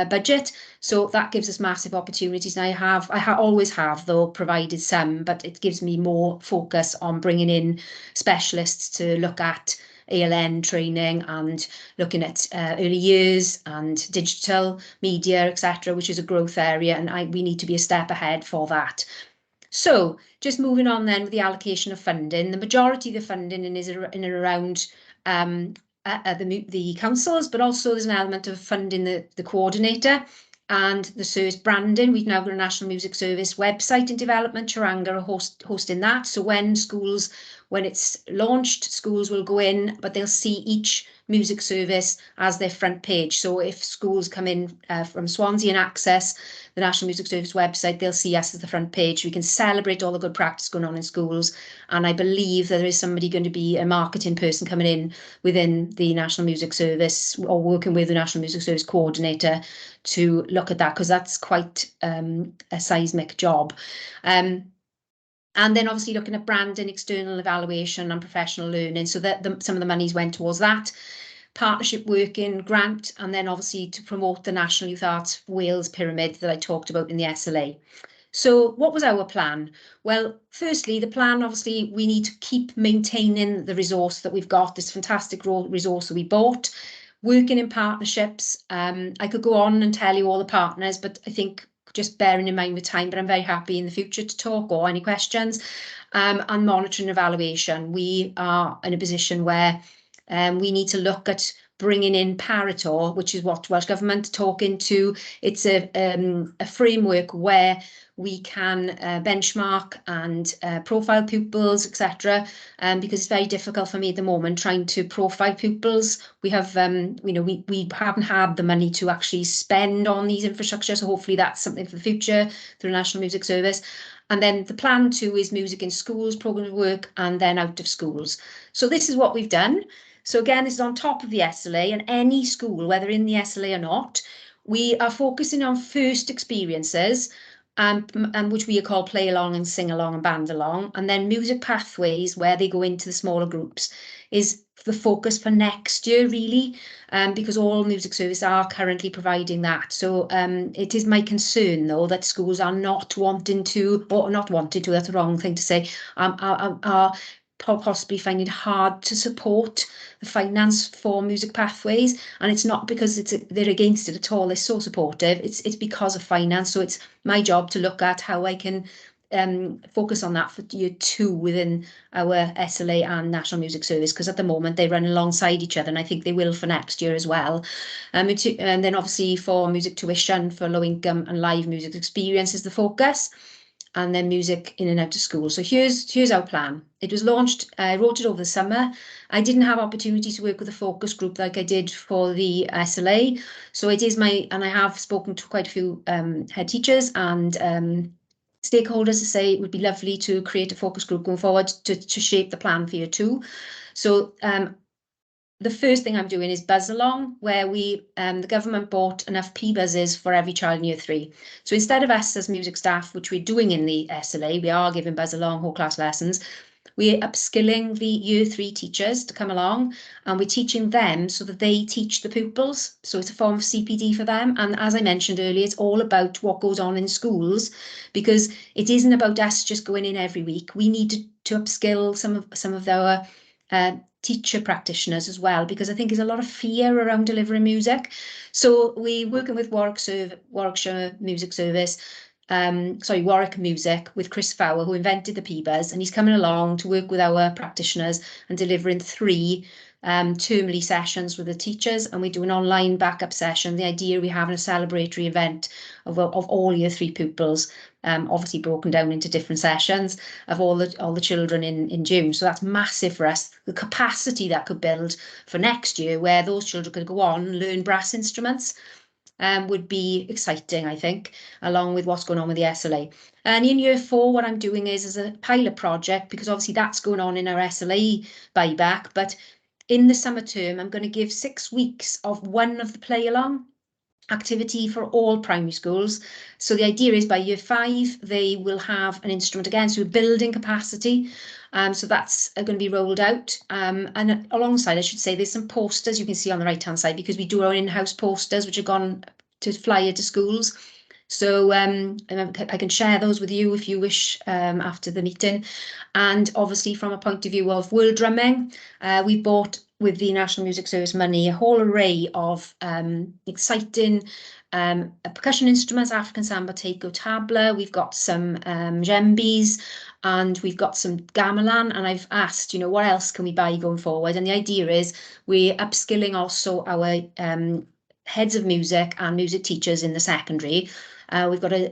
budget. So that gives us massive opportunities. And I always have, though, provided some, but it gives me more focus on bringing in specialists to look at ALN training and looking at early years and digital media, etc., which is a growth area. And we need to be a step ahead for that. So just moving on then with the allocation of funding, the majority of the funding is in and around the councils, but also there's an element of funding the coordinator and the service branding. We've now got a National Music Service website in development. Charanga are hosting that. So when it's launched, schools will go in, but they'll see each music service as their front page. So if schools come in from Swansea and access the National Music Service website, they'll see us as the front page. We can celebrate all the good practice going on in schools. And I believe that there is somebody going to be a marketing person coming in within the National Music Service or working with the National Music Service coordinator to look at that, because that's quite a seismic job. And then obviously looking at branding, external evaluation and professional learning. So that some of the monies went towards that. Partnership working grant, and then obviously to promote the National Youth Arts Wales pyramid that I talked about in the SLA. So what was our plan? Well, firstly, the plan, obviously, we need to keep maintaining the resource that we've got, this fantastic resource that we bought, working in partnerships. I could go on and tell you all the partners, but I think just bearing in mind the time, but I'm very happy in the future to talk or any questions. And monitoring and evaluation. We are in a position where we need to look at bringing in Parator, which is what Welsh Government are talking to. It's a framework where we can benchmark and profile pupils, etc. Because it's very difficult for me at the moment trying to profile pupils. We have, we haven't had the money to actually spend on these infrastructure. So hopefully that's something for the future through the National Music Service. And then the plan 2 is music in schools, programme of work, and then out of schools. So this is what we've done. So again, this is on top of the SLA, and any school, whether in the SLA or not, we are focusing on first experiences, and which we call play along and sing along and band along, and then music pathways where they go into the smaller groups is the focus for next year, really, because all music services are currently providing that. So it is my concern, though, that schools are not wanting to, or not wanting to, that's the wrong thing to say, are possibly finding it hard to support the finance for music pathways. And it's not because they're against it at all, they're so supportive, it's because of finance. So it's my job to look at how I can focus on that for year 2 within our SLA and National Music Service, because at the moment they run alongside each other, and I think they will for next year as well. And then obviously for music tuition for low income and live music experience is the focus, and then music in and out of school. So here's our plan. It was launched, I wrote it over the summer. I didn't have opportunity to work with a focus group like I did for the SLA. So it is and I have spoken to quite a few head teachers and stakeholders to say it would be lovely to create a focus group going forward to shape the plan for year 2. So the first thing I'm doing is buzz along, where the government bought enough P-buzzes for every child in year 3. So instead of us as music staff, which we're doing in the SLA, we are giving buzz along whole class lessons. We're upskilling the year 3 teachers to come along, and we're teaching them so that they teach the pupils. So it's a form of CPD for them. And as I mentioned earlier, it's all about what goes on in schools, because it isn't about us just going in every week. We need to upskill some of our teacher practitioners as well, because I think there's a lot of fear around delivering music. So we're working with Warwickshire Music Service, Warwick Music, with Chris Fowler, who invented the P-Buzz, and he's coming along to work with our practitioners and delivering 3 termly sessions with the teachers, and we do an online backup session. The idea, we're having a celebratory event of all year 3 pupils, obviously broken down into different sessions of all the children in June. So that's massive for us. The capacity that could build for next year, where those children could go on and learn brass instruments, would be exciting, I think, along with what's going on with the SLA. And in year 4, what I'm doing is a pilot project, because obviously that's going on in our SLA buyback, but in the summer term, I'm going to give 6 weeks of one of the play along activity for all primary schools. So the idea is by year 5, they will have an instrument again, so we're building capacity. So that's going to be rolled out. And alongside, I should say, there's some posters you can see on the right-hand side, because we do our in-house posters, which have gone to fly into schools. So I can share those with you if you wish after the meeting. And obviously, from a point of view of world drumming, we bought, with the National Music Service money, a whole array of exciting percussion instruments, African samba, taiko, tabla. We've got some djembes, and we've got some gamelan. And I've asked, what else can we buy going forward? And the idea is we're upskilling also our heads of music and music teachers in the secondary. We've got a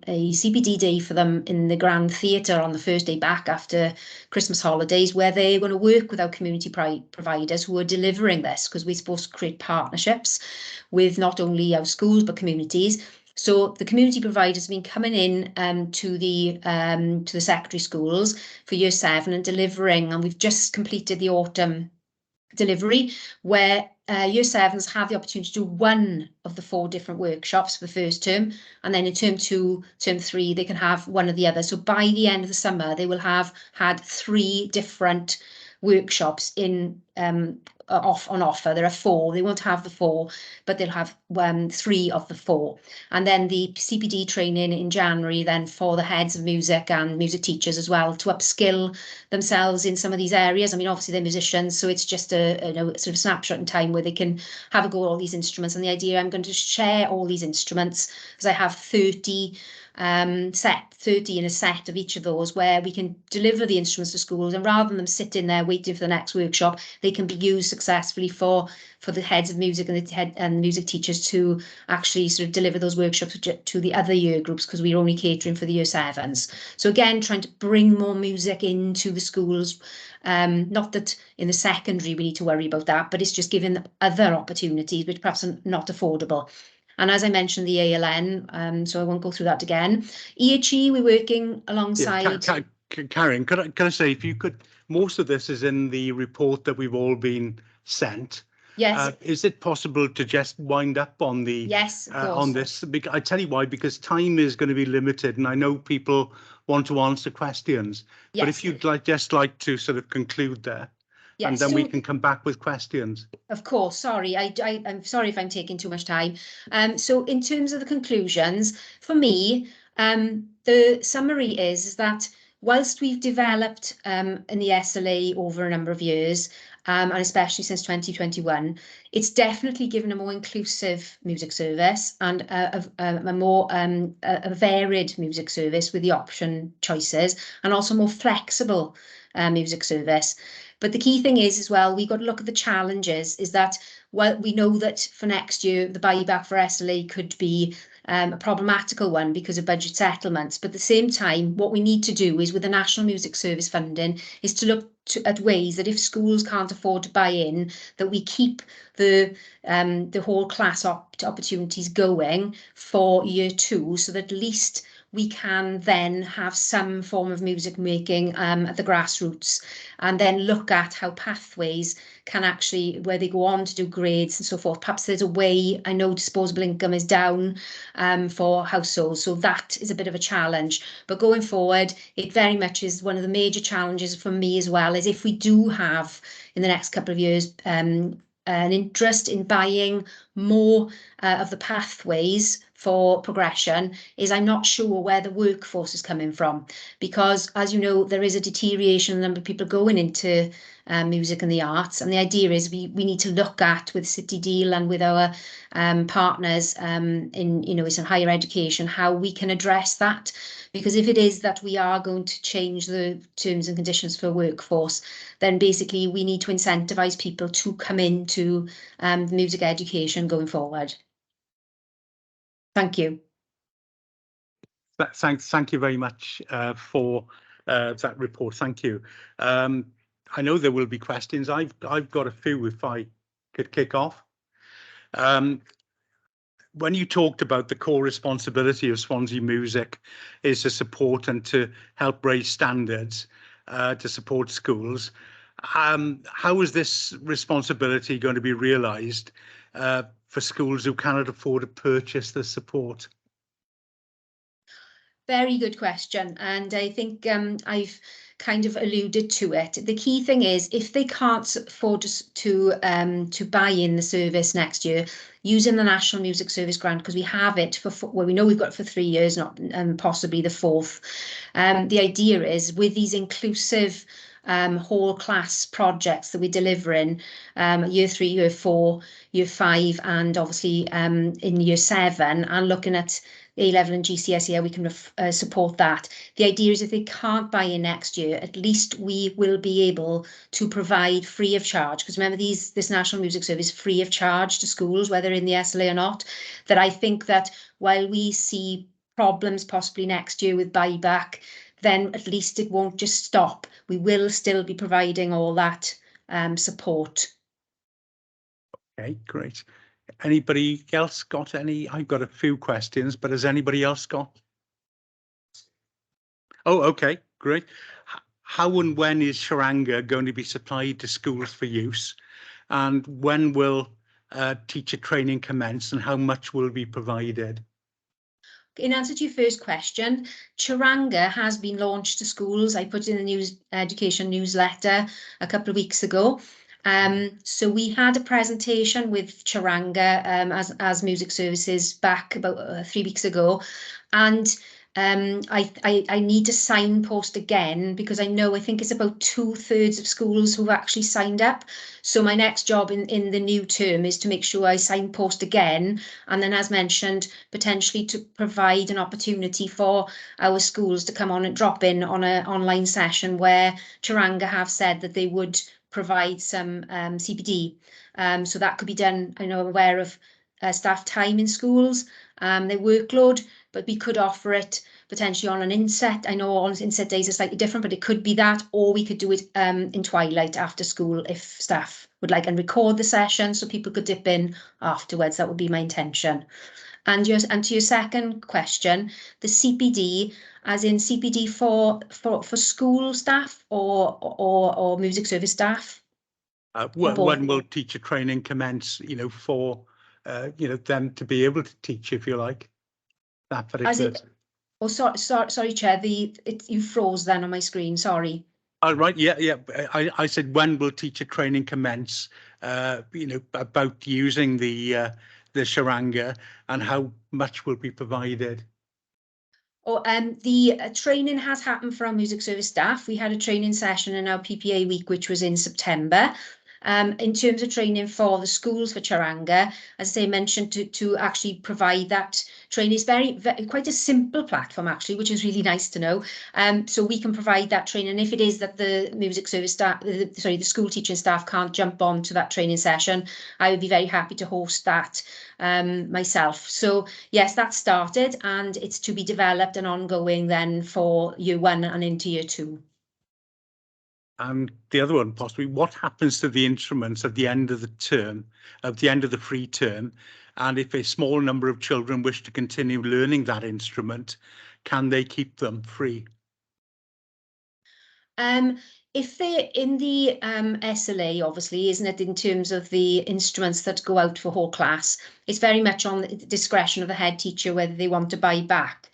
CPD day for them in the Grand Theatre on the first day back after Christmas holidays, where they're going to work with our community providers who are delivering this, because we're supposed to create partnerships with not only our schools but communities. So the community providers have been coming in to the secondary schools for year 7 and delivering, and we've just completed the autumn delivery, where year 7s have the opportunity to do one of the 4 different workshops for the first term, and then in term 2, term 3, they can have one or the other. So by the end of the summer, they will have had 3 different workshops on offer. There are 4. They won't have the 4, but they'll have 3 of the 4. And then the CPD training in January then for the heads of music and music teachers as well, to upskill themselves in some of these areas. I mean, obviously they're musicians, so it's just a sort of snapshot in time where they can have a go at all these instruments. And the idea, I'm going to share all these instruments, because I have 30 set, 30 in a set of each of those, where we can deliver the instruments to schools, and rather than them sitting there waiting for the next workshop, they can be used successfully for the heads of music and music teachers to actually sort of deliver those workshops to the other year groups, because we're only catering for the year 7s. So again, trying to bring more music into the schools. Not that in the secondary we need to worry about that, but it's just giving them other opportunities which perhaps are not affordable. And as I mentioned, the ALN, so I won't go through that again. EHE, we're working alongside. Karen, could I say, if you could, most of this is in the report that we've all been sent. Yes. Is it possible to just wind up on the Yes, of course. on this? I tell you why, because time is going to be limited, and I know people want to answer questions. Yes. But if you'd just like to sort of conclude there, yes, and then so, we can come back with questions. Of course, sorry, I'm sorry if I'm taking too much time. So in terms of the conclusions, for me, the summary is that whilst we've developed in the SLA over a number of years, and especially since 2021, it's definitely given a more inclusive music service and a more a varied music service with the option choices, and also more flexible music service. But the key thing is as well, we've got to look at the challenges, is that while we know that for next year, the buyback for SLA could be a problematical one because of budget settlements. But at the same time, what we need to do is, with the National Music Service funding, is to look at ways that if schools can't afford to buy in, that we keep the whole class opportunities going for year 2, so that at least we can then have some form of music making at the grassroots, and then look at how pathways can actually, where they go on to do grades and so forth. Perhaps there's a way, I know disposable income is down for households, so that is a bit of a challenge. But going forward, it very much is one of the major challenges for me as well, is if we do have in the next couple of years an interest in buying more of the pathways for progression, is I'm not sure where the workforce is coming from, because as you know, there is a deterioration in the number of people going into music and the arts, and the idea is we need to look at, with City Deal and with our partners in some higher education, how we can address that. Because if it is that we are going to change the terms and conditions for workforce, then basically we need to incentivize people to come into music education going forward. Thank you. Thank you very much for that report. Thank you. I know there will be questions. I've got a few, if I could kick off. When you talked about the core responsibility of Swansea Music is to support and to help raise standards, to support schools, how is this responsibility going to be realised for schools who cannot afford to purchase the support? Very good question, and I think I've kind of alluded to it. The key thing is, if they can't afford to buy in the service next year, using the National Music Service grant, because we have it for, well, we know we've got it for 3 years, not possibly the 4th. The idea is, with these inclusive whole class projects that we're delivering year 3, year 4, year 5, and obviously in year 7, and looking at A-level and GCSE, we can support that. The idea is, if they can't buy in next year, at least we will be able to provide free of charge. Because remember, this National Music Service is free of charge to schools, whether in the SLA or not. That I think that while we see problems possibly next year with buyback, then at least it won't just stop. We will still be providing all that support. Okay, great. Anybody else got any? I've got a few questions, but has anybody else got? Oh, okay, great. How and when is Charanga going to be supplied to schools for use? And when will teacher training commence, and how much will be provided? In answer to your first question, Charanga has been launched to schools. I put in the education newsletter a couple of weeks ago. So we had a presentation with Charanga as music services back about 3 weeks ago, and I need to signpost again, because I think it's about 2/3 of schools who've actually signed up. So my next job in the new term is to make sure I signpost again, and then, as mentioned, potentially to provide an opportunity for our schools to come on and drop in on an online session where Cheranga have said that they would provide some CPD. So that could be done. I know I'm aware of staff time in schools, their workload, but we could offer it potentially on an inset. I know on inset days are slightly different, but it could be that, or we could do it in twilight after school if staff would like, and record the session so people could dip in afterwards. That would be my intention. And to your second question, the CPD, as in CPD for school staff or music service staff? When will teacher training commence, for, them to be able to teach, if you like, that particular... Sorry, Chair, you froze then on my screen, sorry. Oh, right, yeah. I said, when will teacher training commence, about using the Cheranga, and how much will be provided? The training has happened for our music service staff. We had a training session in our PPA week, which was in September. In terms of training for the schools for Cheranga, as I mentioned, to actually provide that training is very quite a simple platform actually, which is really nice to know. So we can provide that training. If it is that the music service staff, the school teaching staff can't jump on to that training session, I would be very happy to host that myself. So yes, that started, and it's to be developed and ongoing then for year 1 and into year 2. And the other one, possibly, what happens to the instruments at the end of the term, at the end of the free term? And if a small number of children wish to continue learning that instrument, can they keep them free? If they're in the SLA, obviously, isn't it, in terms of the instruments that go out for whole class, it's very much on the discretion of the head teacher whether they want to buy back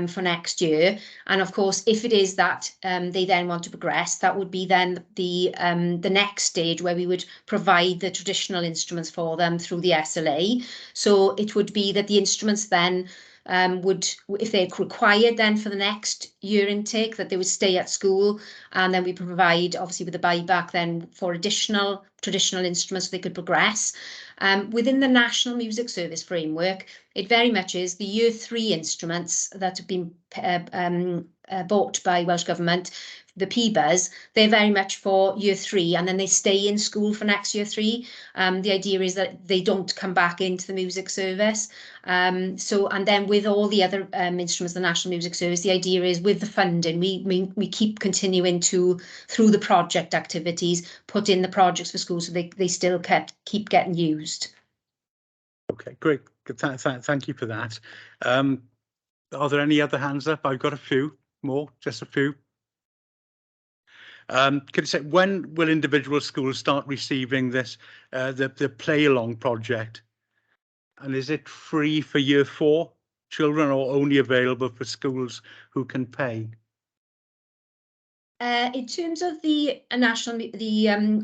for next year. And of course, if it is that they then want to progress, that would be then the next stage where we would provide the traditional instruments for them through the SLA. So it would be that the instruments then would, if they're required then for the next year intake, that they would stay at school, and then we provide, obviously with the buyback then, for additional traditional instruments so they could progress. Within the National Music Service framework, it very much is the year 3 instruments that have been bought by Welsh Government, the PBAs, they're very much for year 3, and then they stay in school for next year 3. The idea is that they don't come back into the music service. And then with all the other instruments, the National Music Service, the idea is with the funding, we keep continuing through the project activities, put in the projects for schools so they still keep getting used. Okay, great. Thank you for that. Are there any other hands up? I've got a few more, just a few. Could you say, when will individual schools start receiving this, the play along project? And is it free for year 4 children, or only available for schools who can pay? In terms of the SLA,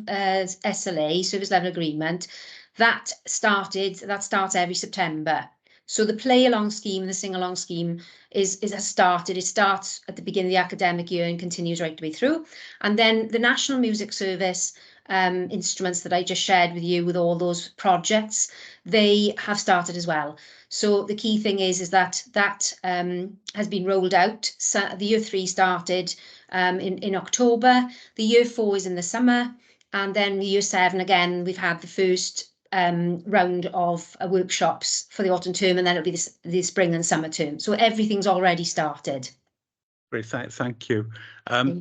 service level agreement, that starts every September. So the play along scheme and the sing along scheme has started. It starts at the beginning of the academic year and continues right the way through. And then the National Music Service instruments that I just shared with you, with all those projects, they have started as well. So the key thing is that has been rolled out. So the year 3 started in October. The year 4 is in the summer, and then the year 7 again. We've had the first round of workshops for the autumn term, and then it'll be the spring and summer term. So everything's already started. Great, thank you.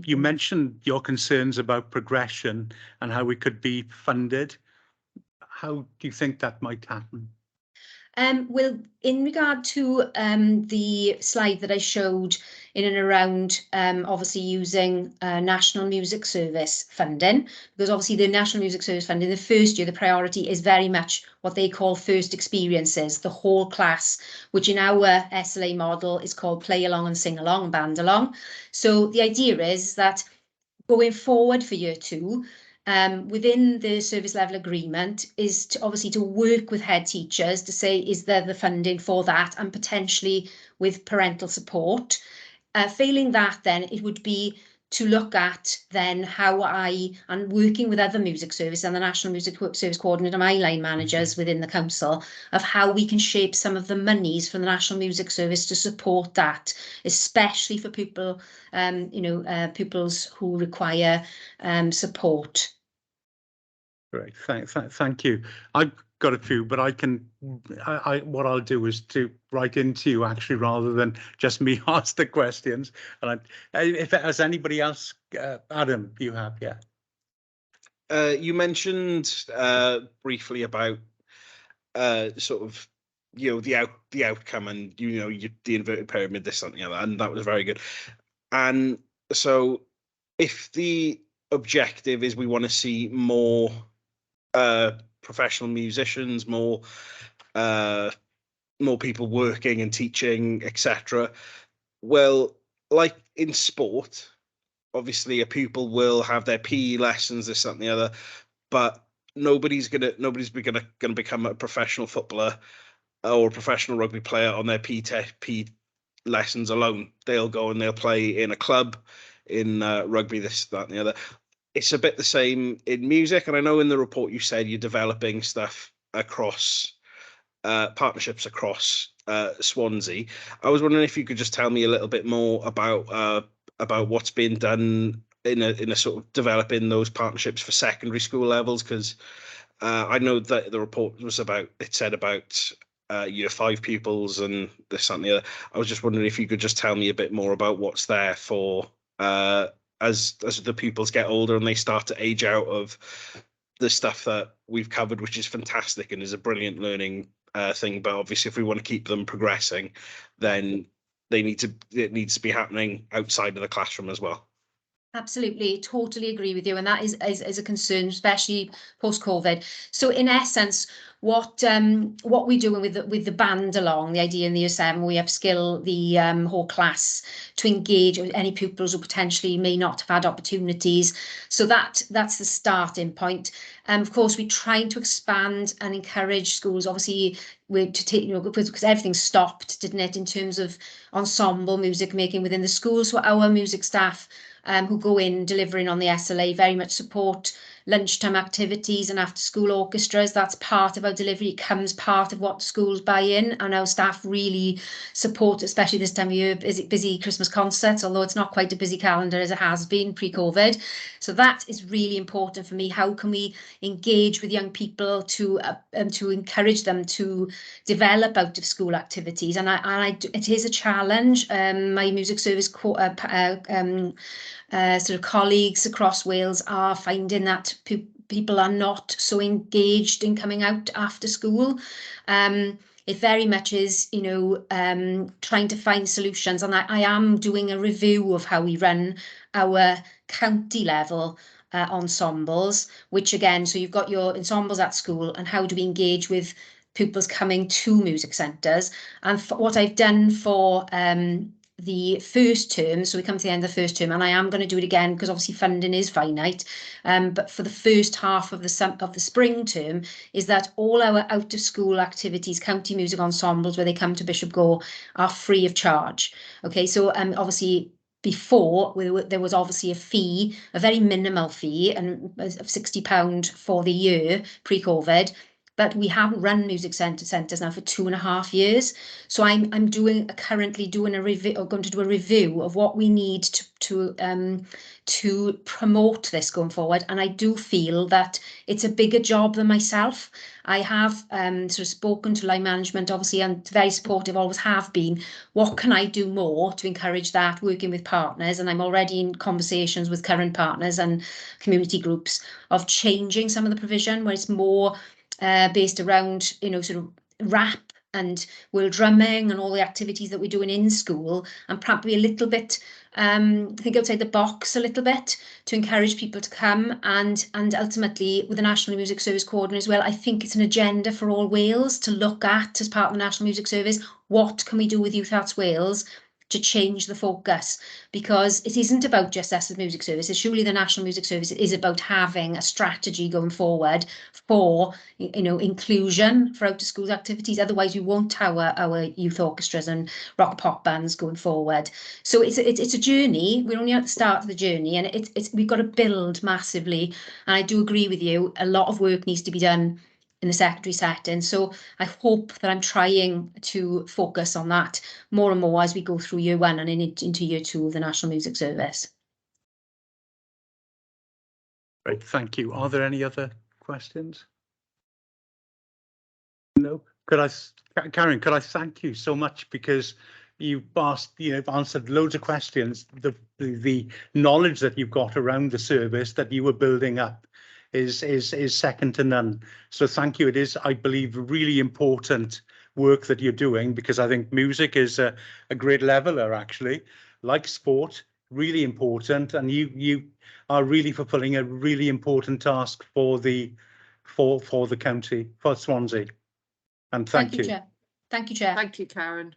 You mentioned your concerns about progression and how it could be funded. How do you think that might happen? Well, in regard to the slide that I showed in and around obviously using National Music Service funding, because obviously the National Music Service funding, the first year, the priority is very much what they call first experiences, the whole class, which in our SLA model is called play along and sing along, band along. So the idea is that going forward for year 2, within the service level agreement is to obviously to work with head teachers to say, is there the funding for that, and potentially with parental support. Failing that, then it would be to look at then how and working with other music service and the National Music Service Coordinator, my line managers within the council, of how we can shape some of the monies from the National Music Service to support that, especially for people, pupils who require support. Great, thank you. I've got a few, but what I'll do is to write into you actually, rather than just me ask the questions. And if has anybody else, Adam, you have, yeah. You mentioned briefly about sort of, the outcome and, the inverted pyramid, this, something like that, and that was very good. And so if the objective is we want to see more professional musicians, more people working and teaching, etc. Well, like in sport, obviously a pupil will have their PE lessons, this, that, and the other, but nobody's gonna become a professional footballer or a professional rugby player on their PE lessons alone. They'll go and they'll play in a club, in rugby, this, that, and the other. It's a bit the same in music, and I know in the report you said you're developing stuff across partnerships across Swansea. I was wondering if you could just tell me a little bit more about what's being done in a sort of developing those partnerships for secondary school levels, because I know that the report was about year 5 pupils and this, that, and the other. I was just wondering if you could just tell me a bit more about what's there for as the pupils get older and they start to age out of the stuff that we've covered, which is fantastic and is a brilliant learning thing. But obviously, if we want to keep them progressing, then it needs to be happening outside of the classroom as well. Absolutely, totally agree with you, and that is a concern, especially post-COVID. So in essence, what we're doing with the band along, the idea in the year 7, we upskill the whole class to engage with any pupils who potentially may not have had opportunities. So that's the starting point. Of course, we're trying to expand and encourage schools. Obviously, we're to take, because everything stopped, didn't it, in terms of ensemble music making within the schools. So our music staff who go in delivering on the SLA very much support lunchtime activities and after school orchestras. That's part of our delivery. It comes part of what schools buy in, and our staff really support, especially this time of year, busy Christmas concerts, although it's not quite a busy calendar as it has been pre-COVID. So that is really important for me. How can we engage with young people to encourage them to develop out of school activities? And it is a challenge. My music service sort of colleagues across Wales are finding that people are not so engaged in coming out after school. It very much is, trying to find solutions. And I am doing a review of how we run our county level ensembles, which again, so you've got your ensembles at school and how do we engage with pupils coming to music centres. And what I've done for the first term, so we come to the end of the first term, and I am going to do it again because obviously funding is finite, but for the first half of the spring term, is that all our out of school activities, county music ensembles where they come to Bishop Gore, are free of charge. Okay, so obviously before there was obviously a fee, a very minimal fee, and of £60 for the year pre-COVID. But we haven't run music centres now for 2.5 years. So I'm currently doing a review, or going to do a review of what we need to promote this going forward. And I do feel that it's a bigger job than myself. I have sort of spoken to line management, obviously, and very supportive, always have been. What can I do more to encourage that, working with partners? And I'm already in conversations with current partners and community groups of changing some of the provision where it's more based around, sort of rap and world drumming and all the activities that we're doing in school, and perhaps be a little bit, think outside the box a little bit to encourage people to come, and ultimately with the National Music Service Coordinator as well. I think it's an agenda for all Wales to look at as part of the National Music Service. What can we do with Youth Arts Wales to change the focus, because it isn't about just us as music service. It's surely the National Music Service is about having a strategy going forward for, you know, inclusion for out of school activities. Otherwise we won't have our youth orchestras and rock pop bands going forward. So it's a journey. We're only at the start of the journey, and it's we've got to build massively. And I do agree with you, a lot of work needs to be done in the secondary setting. So I hope that I'm trying to focus on that more and more as we go through year 1 and into year 2 of the National Music Service. Great, thank you. Are there any other questions? No. Karen, could I thank you so much, because you've asked, you've answered loads of questions. The knowledge that you've got around the service that you were building up is second to none. So thank you. It is, I believe, really important work that you're doing, because I think music is a great leveler, actually, like sport, really important, and you are really fulfilling a really important task for the county, for Swansea. And thank you. Chair. Thank you, Chair. Thank you, Karen.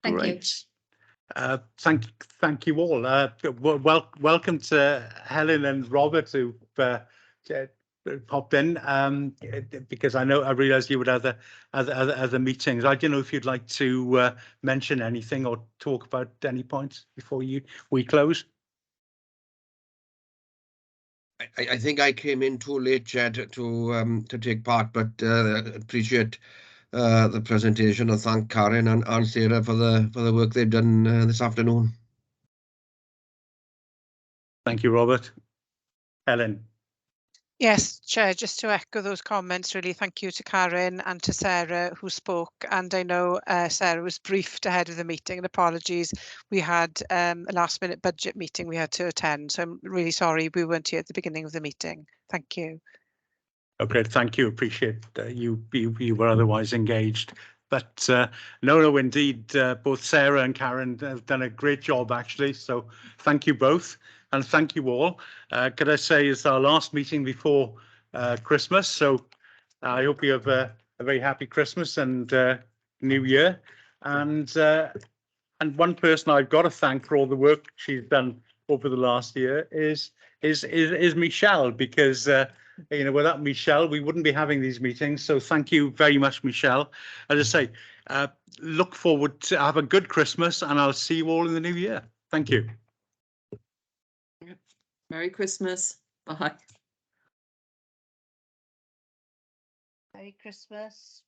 Thank you. Thank you all. Welcome to Helen and Robert, who popped in, because I realised you would have other meetings. I don't know if you'd like to mention anything or talk about any points before we close. I think I came in too late, Chad, to take part, but appreciate the presentation, and thank Karen and Sarah for the work they've done this afternoon. Thank you, Robert. Helen. Yes, Chair, just to echo those comments, really thank you to Karen and to Sarah who spoke. And I know Sarah was briefed ahead of the meeting, and apologies. We had a last minute budget meeting we had to attend. So I'm really sorry we weren't here at the beginning of the meeting. Thank you. Okay, thank you. Appreciate you were otherwise engaged. But no, indeed, both Sarah and Karen have done a great job, actually. So thank you both, and thank you all. Could I say it's our last meeting before Christmas? So I hope you have a very happy Christmas and New Year. And one person I've got to thank for all the work she's done over the last year is Michelle, because without Michelle, we wouldn't be having these meetings. So thank you very much, Michelle. As I say, look forward to have a good Christmas, and I'll see you all in the new year. Thank you. Merry Christmas. Bye. Merry Christmas.